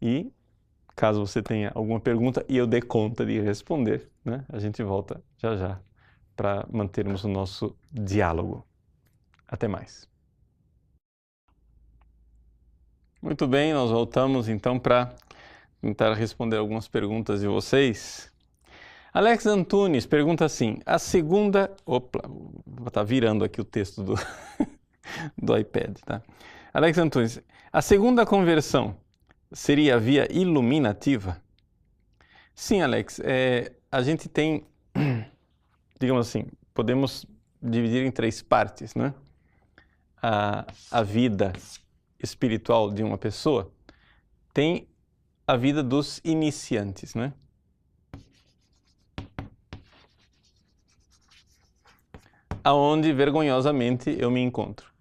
e, caso você tenha alguma pergunta e eu dê conta de responder, né, a gente volta já já para mantermos o nosso diálogo. Até mais. Muito bem, nós voltamos então para tentar responder algumas perguntas de vocês. Alex Antunes pergunta assim, a segunda... Opa, está virando aqui o texto do iPad, tá? Alex Antunes, a segunda conversão seria a via iluminativa? Sim, Alex, a gente tem, digamos assim, podemos dividir em 3 partes, né? A vida espiritual de uma pessoa tem a vida dos iniciantes, né? Aonde vergonhosamente eu me encontro.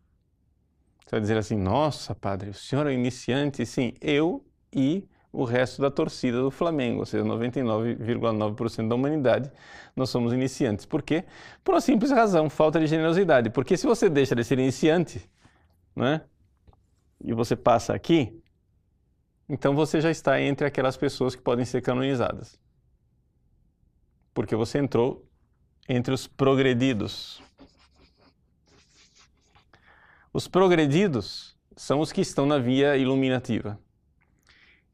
Você vai dizer assim, nossa, padre, o senhor é iniciante? Sim, eu e o resto da torcida do Flamengo, ou seja, 99,9% da humanidade, nós somos iniciantes. Por quê? Por uma simples razão, falta de generosidade. Porque se você deixa de ser iniciante, né, e você passa aqui, então você já está entre aquelas pessoas que podem ser canonizadas. Porque você entrou entre os progredidos. Os progredidos são os que estão na via iluminativa.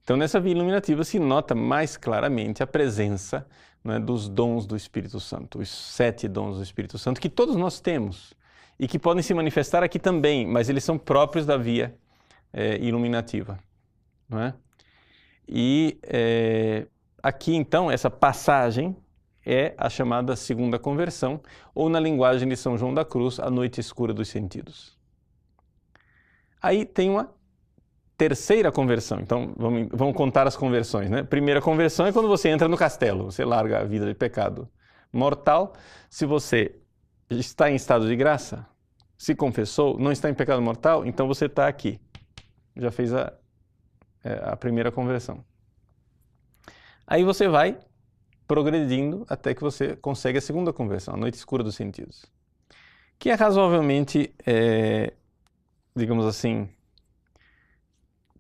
Então, nessa via iluminativa se nota mais claramente a presença, né, dos dons do Espírito Santo, os 7 dons do Espírito Santo, que todos nós temos e que podem se manifestar aqui também, mas eles são próprios da via iluminativa. Não é? E aqui, então, essa passagem é a chamada segunda conversão, ou na linguagem de São João da Cruz, a noite escura dos sentidos. Aí tem uma terceira conversão. Então, vamos contar as conversões, né? Primeira conversão é quando você entra no castelo, você larga a vida de pecado mortal. Se você está em estado de graça, se confessou, não está em pecado mortal, então você está aqui. Já fez a primeira conversão. Aí você vai progredindo até que você consegue a segunda conversão, a noite escura dos sentidos, que é razoavelmente, digamos assim,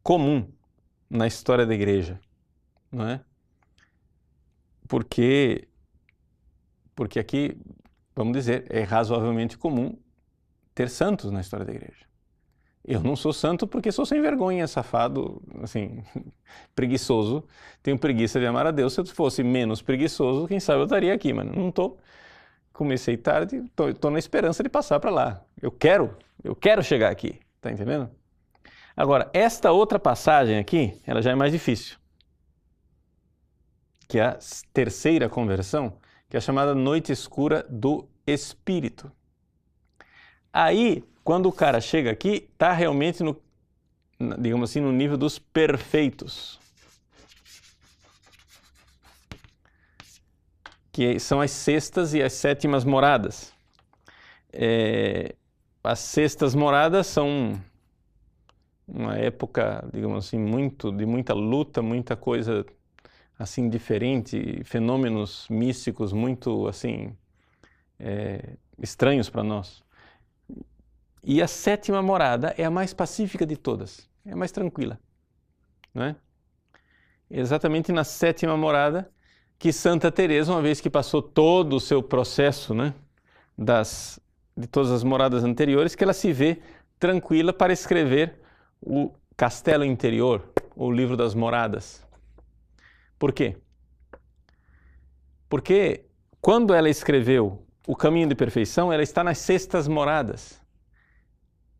comum na história da igreja, não é? Porque aqui, vamos dizer, é razoavelmente comum ter santos na história da igreja. Eu não sou santo porque sou sem vergonha, safado, assim, preguiçoso. Tenho preguiça de amar a Deus. Se eu fosse menos preguiçoso, quem sabe eu estaria aqui, mas não estou. Comecei tarde, estou na esperança de passar para lá. Eu quero chegar aqui, tá entendendo? Agora, esta outra passagem aqui, ela já é mais difícil, que é a terceira conversão, que é a chamada noite escura do Espírito. Aí, quando o cara chega aqui, está realmente digamos assim, no nível dos perfeitos, que são as sextas e as sétimas moradas. As sextas moradas são uma época, digamos assim, de muita luta, muita coisa assim diferente, fenômenos místicos muito assim estranhos para nós. E a sétima morada é a mais pacífica de todas, é a mais tranquila, né? Exatamente na sétima morada que Santa Teresa, uma vez que passou todo o seu processo, né, de todas as moradas anteriores, que ela se vê tranquila para escrever o Castelo Interior, ou o Livro das Moradas. Por quê? Porque quando ela escreveu o Caminho de Perfeição, ela está nas sextas moradas,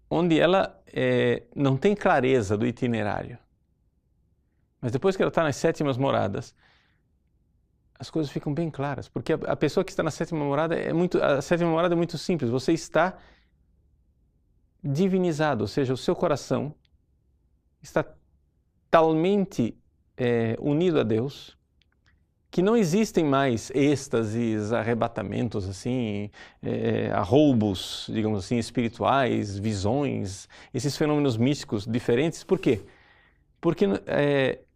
onde ela não tem clareza do itinerário. Mas depois que ela está nas sétimas moradas, as coisas ficam bem claras, porque a pessoa que está na sétima morada a sétima morada é muito simples. Você está divinizado, ou seja, o seu coração está talmente unido a Deus que não existem mais êxtases, arrebatamentos, assim, arroubos, digamos assim, espirituais, visões, esses fenômenos místicos diferentes. Por quê? Porque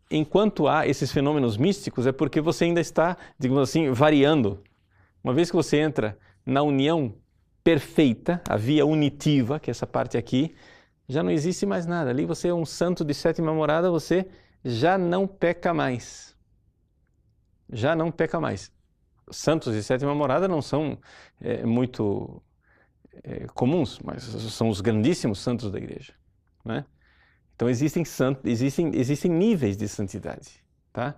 enquanto há esses fenômenos místicos, é porque você ainda está, digamos assim, variando. Uma vez que você entra na união perfeita, a via unitiva, que é essa parte aqui, já não existe mais nada. Ali você é um santo de sétima morada, você já não peca mais. Já não peca mais. Santos de sétima morada não são muito comuns, mas são os grandíssimos santos da igreja, né? Então existem níveis de santidade, tá?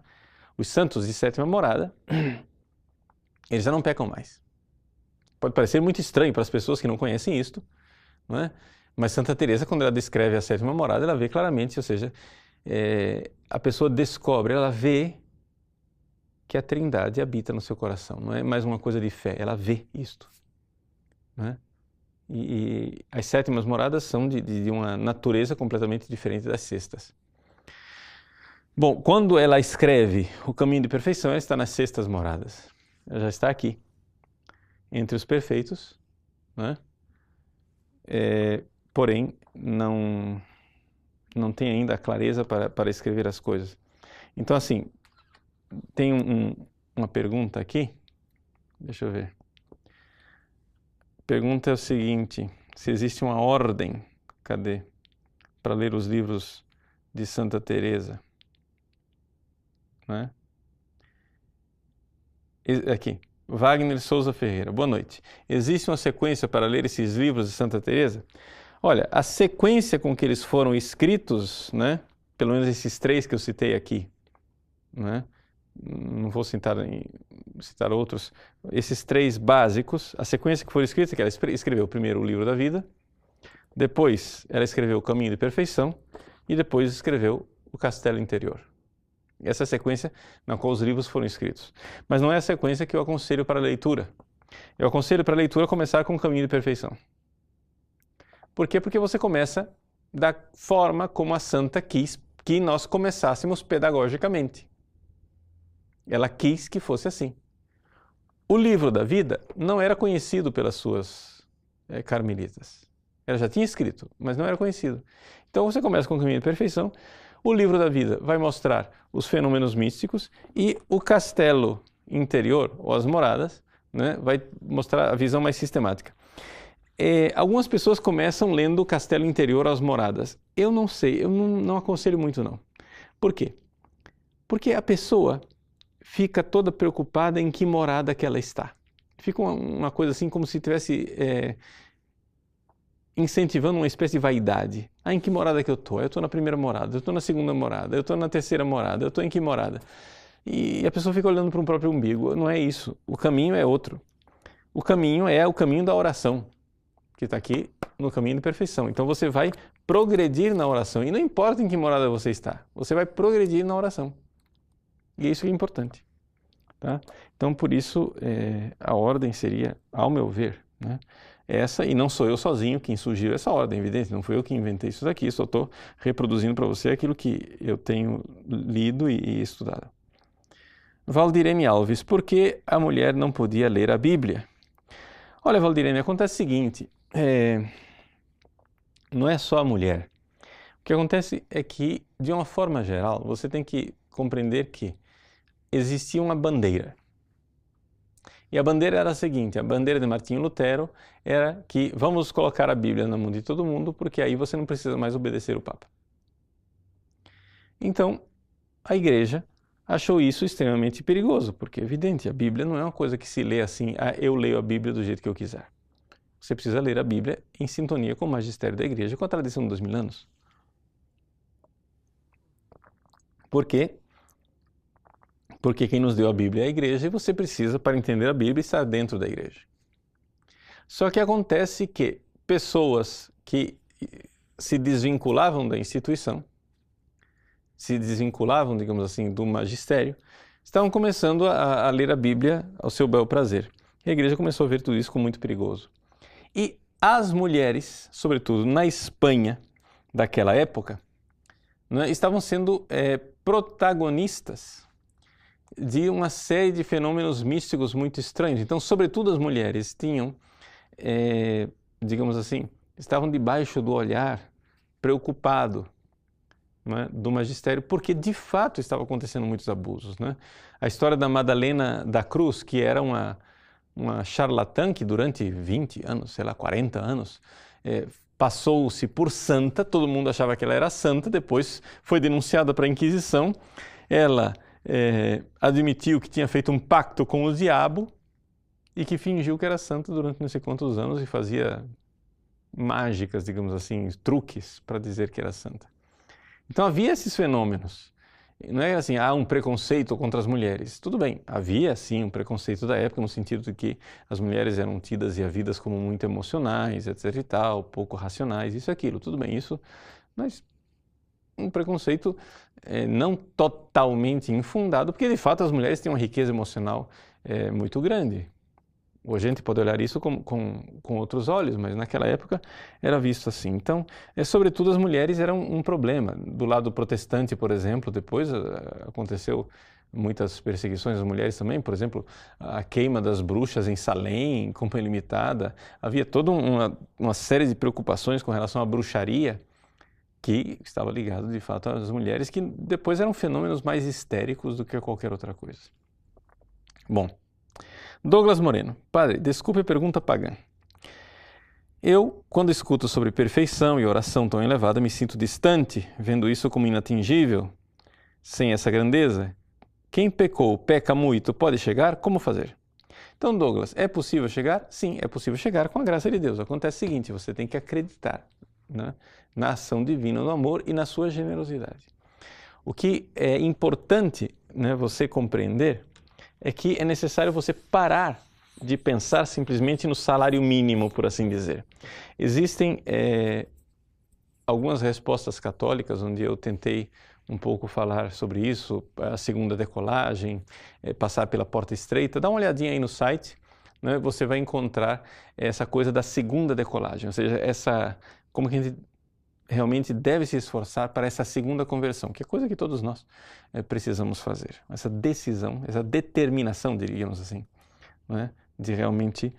Os santos de sétima morada, eles já não pecam mais. Pode parecer muito estranho para as pessoas que não conhecem isto, não é? Mas Santa Teresa, quando ela descreve a sétima morada, ela vê claramente, ou seja, a pessoa descobre, ela vê que a Trindade habita no seu coração. Não é mais uma coisa de fé, ela vê isto, né? E as sétimas moradas são de uma natureza completamente diferente das sextas. Bom, quando ela escreve o Caminho de Perfeição, ela está nas sextas moradas. Ela já está aqui, entre os perfeitos, né? Porém, não tem ainda a clareza para escrever as coisas. Então, assim, tem uma pergunta aqui, deixa eu ver. A pergunta é o seguinte, se existe uma ordem, cadê? Para ler os livros de Santa Teresa, né? Aqui, Wagner Souza Ferreira, boa noite. Existe uma sequência para ler esses livros de Santa Teresa? Olha, a sequência com que eles foram escritos, né? Pelo menos esses 3 que eu citei aqui, né? Não vou citar outros, esses 3 básicos, a sequência que foi escrita, que ela escreveu primeiro o Livro da Vida, depois ela escreveu o Caminho de Perfeição e depois escreveu o Castelo Interior. Essa é a sequência na qual os livros foram escritos. Mas não é a sequência que eu aconselho para a leitura. Eu aconselho para a leitura começar com o Caminho de Perfeição. Por quê? Porque você começa da forma como a Santa quis que nós começássemos pedagogicamente. Ela quis que fosse assim. O Livro da Vida não era conhecido pelas suas carmelitas. Ela já tinha escrito, mas não era conhecido. Então você começa com o Caminho de Perfeição. O Livro da Vida vai mostrar os fenômenos místicos e o Castelo Interior, ou as moradas, né, vai mostrar a visão mais sistemática. Algumas pessoas começam lendo o Castelo Interior, as moradas. Eu não sei, eu não aconselho muito não. Por quê? Porque a pessoa fica toda preocupada em que morada que ela está. Fica uma coisa assim como se estivesse incentivando uma espécie de vaidade. Ah, em que morada que eu estou? Eu estou na primeira morada, eu estou na segunda morada, eu estou na terceira morada, eu estou em que morada? E a pessoa fica olhando para um próprio umbigo. Não é isso. O caminho é outro. O caminho é o caminho da oração, que está aqui no Caminho de Perfeição. Então você vai progredir na oração. E não importa em que morada você está, você vai progredir na oração. E isso é importante. Tá? Então, por isso, a ordem seria, ao meu ver, né, essa, e não sou eu sozinho quem sugeriu essa ordem, evidente, não fui eu que inventei isso daqui, só estou reproduzindo para você aquilo que eu tenho lido e estudado. Valdirene Alves, por que a mulher não podia ler a Bíblia? Olha, Valdirene, acontece o seguinte, não é só a mulher. O que acontece é que, de uma forma geral, você tem que compreender que existia uma bandeira. E a bandeira era a seguinte, a bandeira de Martinho Lutero era que vamos colocar a Bíblia na mão de todo mundo, porque aí você não precisa mais obedecer o Papa. Então, a Igreja achou isso extremamente perigoso, porque é evidente, a Bíblia não é uma coisa que se lê assim, eu leio a Bíblia do jeito que eu quiser. Você precisa ler a Bíblia em sintonia com o magistério da Igreja, com a tradição dos 2000 anos. Por quê? Porque quem nos deu a Bíblia é a Igreja e você precisa, para entender a Bíblia, estar dentro da Igreja. Só que acontece que pessoas que se desvinculavam da instituição, se desvinculavam, digamos assim, do magistério, estavam começando a ler a Bíblia ao seu bel prazer. E a Igreja começou a ver tudo isso como muito perigoso. E as mulheres, sobretudo na Espanha daquela época, né, estavam sendo protagonistas de uma série de fenômenos místicos muito estranhos. Então, sobretudo as mulheres tinham, digamos assim, estavam debaixo do olhar preocupado, né, do magistério, porque de fato estavam acontecendo muitos abusos, né? A história da Madalena da Cruz, que era uma charlatã que durante 20 anos, sei lá, 40 anos, passou-se por santa, todo mundo achava que ela era santa, depois foi denunciada para a Inquisição, ela admitiu que tinha feito um pacto com o diabo e que fingiu que era santa durante não sei quantos anos e fazia mágicas, digamos assim, truques para dizer que era santa. Então havia esses fenômenos. Não é assim, há um preconceito contra as mulheres. Tudo bem, havia sim um preconceito da época, no sentido de que as mulheres eram tidas e havidas como muito emocionais, etc e tal, pouco racionais, isso e aquilo. Tudo bem, isso, mas um preconceito não totalmente infundado, porque de fato as mulheres têm uma riqueza emocional muito grande. Hoje a gente pode olhar isso com outros olhos, mas naquela época era visto assim. Então, sobretudo as mulheres eram um problema. Do lado protestante, por exemplo, depois aconteceu muitas perseguições às mulheres também. Por exemplo, a queima das bruxas em Salem, Companhia Limitada. Havia toda uma série de preocupações com relação à bruxaria que estava ligado de fato às mulheres, que depois eram fenômenos mais histéricos do que qualquer outra coisa. Bom, Douglas Moreno. Padre, desculpe a pergunta pagã. Eu, quando escuto sobre perfeição e oração tão elevada, me sinto distante, vendo isso como inatingível, sem essa grandeza. Quem pecou, peca muito, pode chegar? Como fazer? Então, Douglas, é possível chegar? Sim, é possível chegar com a graça de Deus. Acontece o seguinte, você tem que acreditar, né, na ação divina, no amor e na sua generosidade. O que é importante, né, você compreender é que é necessário você parar de pensar simplesmente no salário mínimo, por assim dizer. Existem algumas respostas católicas onde eu tentei um pouco falar sobre isso, a segunda decolagem, passar pela porta estreita. Dá uma olhadinha aí no site, né? Você vai encontrar essa coisa da segunda decolagem, ou seja, como que a gente realmente deve se esforçar para essa segunda conversão, que é coisa que todos nós precisamos fazer. Essa decisão, essa determinação, diríamos assim, né, de realmente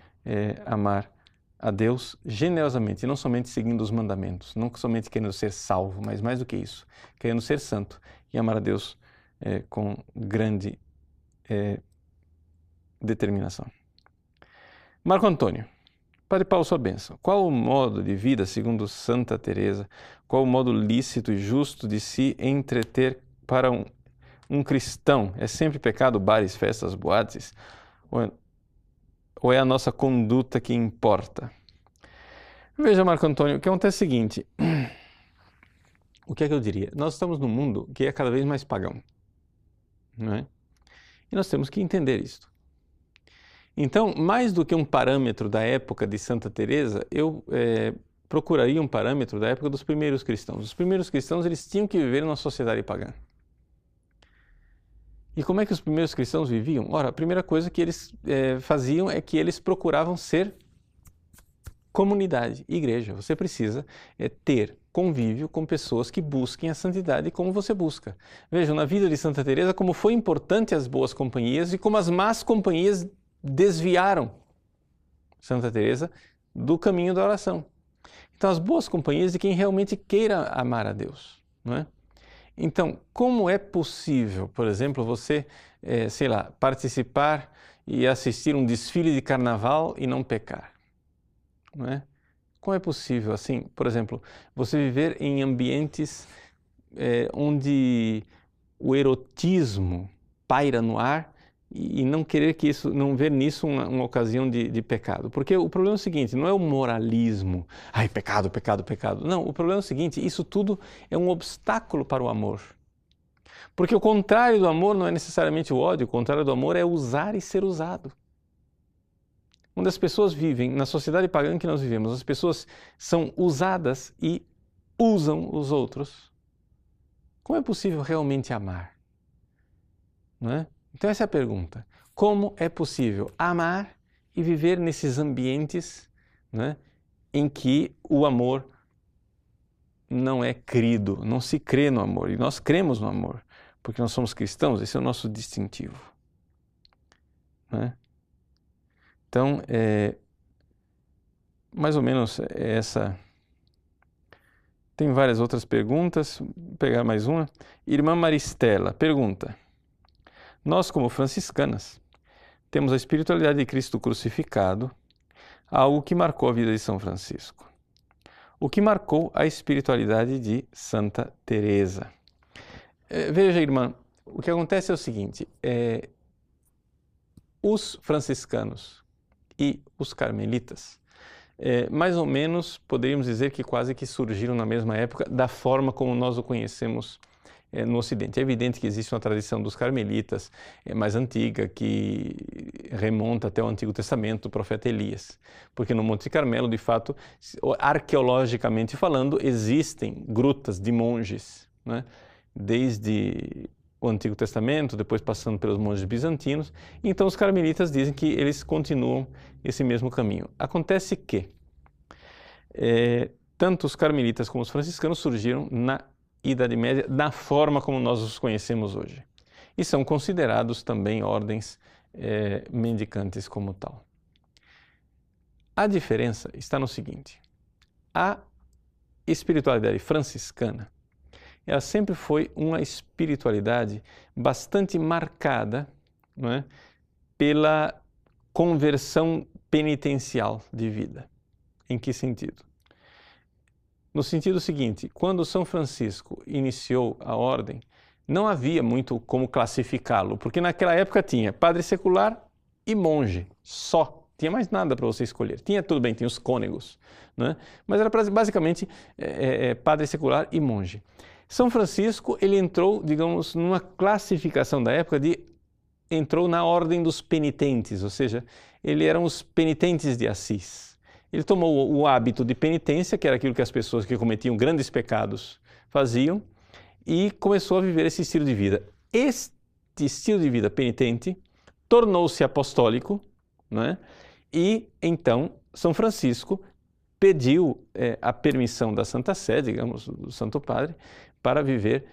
amar a Deus generosamente, e não somente seguindo os mandamentos, não somente querendo ser salvo, mas mais do que isso, querendo ser santo e amar a Deus com grande determinação. Marco Antônio. Padre Paulo, sua bênção. Qual o modo de vida, segundo Santa Teresa, qual o modo lícito e justo de se entreter para um cristão? É sempre pecado bares, festas, boates? Ou é a nossa conduta que importa? Veja, Marco Antônio, o que acontece é o seguinte, o que é que eu diria? Nós estamos num mundo que é cada vez mais pagão, não é? E nós temos que entender isso. Então, mais do que um parâmetro da época de Santa Teresa, eu procuraria um parâmetro da época dos primeiros cristãos. Os primeiros cristãos, eles tinham que viver numa sociedade pagã. E como é que os primeiros cristãos viviam? Ora, a primeira coisa que eles faziam é que eles procuravam ser comunidade, igreja. Você precisa ter convívio com pessoas que busquem a santidade como você busca. Vejam, na vida de Santa Teresa, como foi importante as boas companhias e como as más companhias desviaram Santa Teresa do caminho da oração. Então, as boas companhias de quem realmente queira amar a Deus, não é? Então, como é possível, por exemplo, você, sei lá, participar e assistir um desfile de carnaval e não pecar? Não é? Como é possível, assim, por exemplo, você viver em ambientes onde o erotismo paira no ar e não querer que isso, não ver nisso uma ocasião de pecado? Porque o problema é o seguinte, não é o moralismo, ai, pecado, pecado, pecado. Não, o problema é o seguinte, isso tudo é um obstáculo para o amor. Porque o contrário do amor não é necessariamente o ódio, o contrário do amor é usar e ser usado. Onde as pessoas vivem, na sociedade pagã que nós vivemos, as pessoas são usadas e usam os outros. Como é possível realmente amar? Não é? Então essa é a pergunta. Como é possível amar e viver nesses ambientes, né, em que o amor não é crido, não se crê no amor? E nós cremos no amor, porque nós somos cristãos, esse é o nosso distintivo. Né? Então, mais ou menos essa. Tem várias outras perguntas, vou pegar mais uma. Irmã Maristela pergunta: nós, como franciscanas, temos a espiritualidade de Cristo crucificado, algo que marcou a vida de São Francisco. O que marcou a espiritualidade de Santa Teresa? Veja, irmã, o que acontece é o seguinte: os franciscanos e os carmelitas, mais ou menos poderíamos dizer que quase que surgiram na mesma época, da forma como nós o conhecemos no Ocidente. É evidente que existe uma tradição dos carmelitas mais antiga, que remonta até o Antigo Testamento, o profeta Elias. Porque no Monte Carmelo, de fato, arqueologicamente falando, existem grutas de monges, né? Desde o Antigo Testamento, depois passando pelos monges bizantinos. Então os carmelitas dizem que eles continuam esse mesmo caminho. Acontece que tanto os carmelitas como os franciscanos surgiram na Idade Média da forma como nós os conhecemos hoje. E são considerados também ordens mendicantes como tal. A diferença está no seguinte: a espiritualidade franciscana, ela sempre foi uma espiritualidade bastante marcada, não é, pela conversão penitencial de vida. Em que sentido? No sentido seguinte, quando São Francisco iniciou a ordem, não havia muito como classificá-lo, porque naquela época tinha padre secular e monge, só. Tinha mais nada para você escolher. Tinha, tudo bem, tinha os cônegos, né? Mas era basicamente padre secular e monge. São Francisco, ele entrou, digamos, numa classificação da época entrou na ordem dos penitentes, ou seja, ele eram os penitentes de Assis. Ele tomou o hábito de penitência, que era aquilo que as pessoas que cometiam grandes pecados faziam, e começou a viver esse estilo de vida. Este estilo de vida penitente tornou-se apostólico, né? E então São Francisco pediu a permissão da Santa Sé, digamos, do Santo Padre, para viver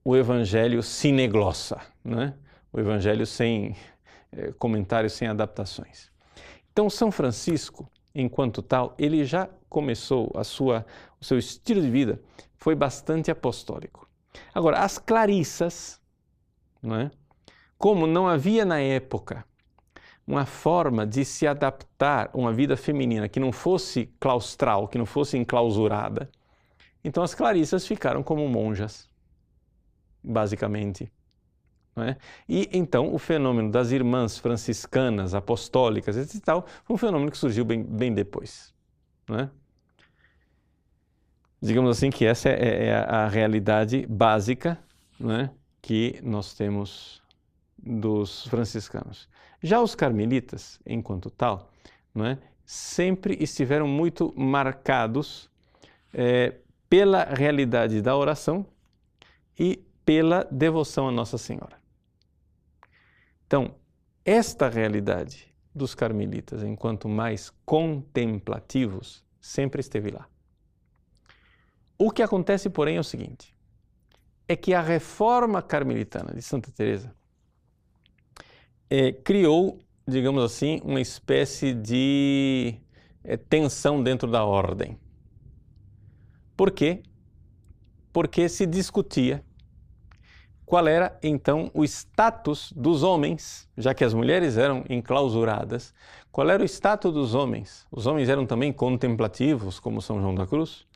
o Evangelho sine glossa, né? O Evangelho sem comentários, sem adaptações. Então São Francisco, enquanto tal, ele já começou o seu estilo de vida foi bastante apostólico. Agora, as clarissas, não é? Como não havia na época uma forma de se adaptar a uma vida feminina que não fosse claustral, que não fosse enclausurada, então as clarissas ficaram como monjas, basicamente. Não é? E então o fenômeno das irmãs franciscanas, apostólicas, etc. e tal, foi um fenômeno que surgiu bem depois. Não é? Digamos assim que essa é a realidade básica, não é, que nós temos dos franciscanos. Já os carmelitas, enquanto tal, não é, sempre estiveram muito marcados pela realidade da oração e pela devoção a Nossa Senhora. Então, esta realidade dos carmelitas, enquanto mais contemplativos, sempre esteve lá. O que acontece, porém, é o seguinte, é que a reforma carmelitana de Santa Teresa criou, digamos assim, uma espécie de tensão dentro da ordem. Por quê? Porque se discutia qual era, então, o status dos homens, já que as mulheres eram enclausuradas, qual era o status dos homens? Os homens eram também contemplativos, como São João da Cruz?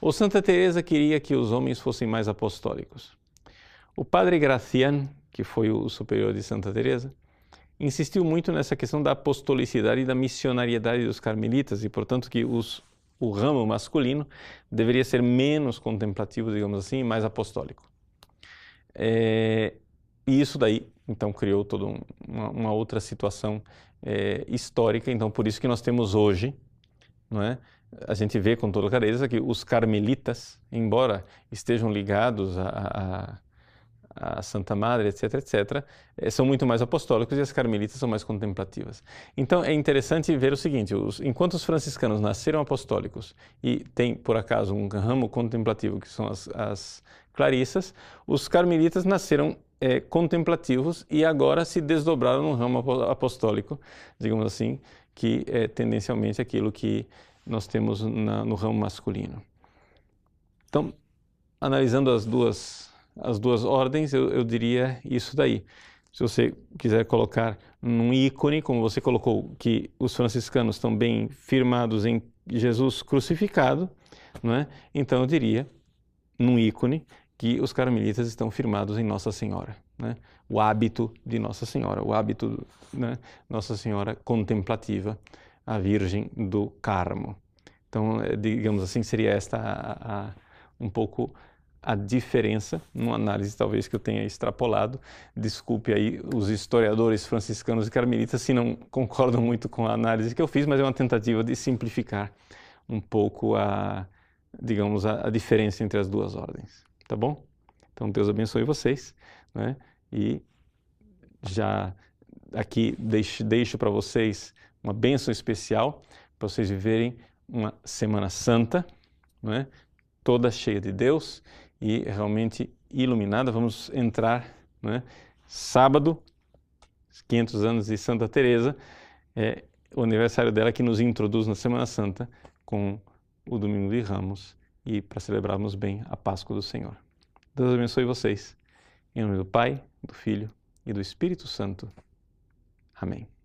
Ou Santa Teresa queria que os homens fossem mais apostólicos? O padre Gracián, que foi o superior de Santa Teresa, insistiu muito nessa questão da apostolicidade e da missionariedade dos carmelitas e, portanto, que o ramo masculino deveria ser menos contemplativo, digamos assim, e mais apostólico. E isso daí, então, criou toda uma outra situação histórica. Então, por isso que nós temos hoje, não é? A gente vê com toda clareza que os carmelitas, embora estejam ligados a Santa Madre, etc., são muito mais apostólicos e as carmelitas são mais contemplativas. Então é interessante ver o seguinte, enquanto os franciscanos nasceram apostólicos e tem, por acaso, um ramo contemplativo, que são as clarissas, os carmelitas nasceram contemplativos e agora se desdobraram no ramo apostólico, digamos assim, que é tendencialmente aquilo que nós temos no ramo masculino. Então, analisando as duas ordens, eu diria isso daí. Se você quiser colocar num ícone, como você colocou, que os franciscanos estão bem firmados em Jesus crucificado, não é? Então eu diria, num ícone, que os carmelitas estão firmados em Nossa Senhora, né? O hábito de Nossa Senhora, o hábito, né? Nossa Senhora contemplativa, a Virgem do Carmo. Então, digamos assim, seria esta um pouco a diferença, numa análise talvez que eu tenha extrapolado. Desculpe aí os historiadores franciscanos e carmelitas se não concordam muito com a análise que eu fiz, mas é uma tentativa de simplificar um pouco digamos, a diferença entre as duas ordens. Tá bom? Então, Deus abençoe vocês, né? E já aqui deixo para vocês uma bênção especial para vocês viverem uma Semana Santa, não é? Toda cheia de Deus e realmente iluminada. Vamos entrar, não é? Sábado, 500 anos de Santa Teresa, o aniversário dela que nos introduz na Semana Santa com o Domingo de Ramos e para celebrarmos bem a Páscoa do Senhor. Deus abençoe vocês. Em nome do Pai, do Filho e do Espírito Santo. Amém.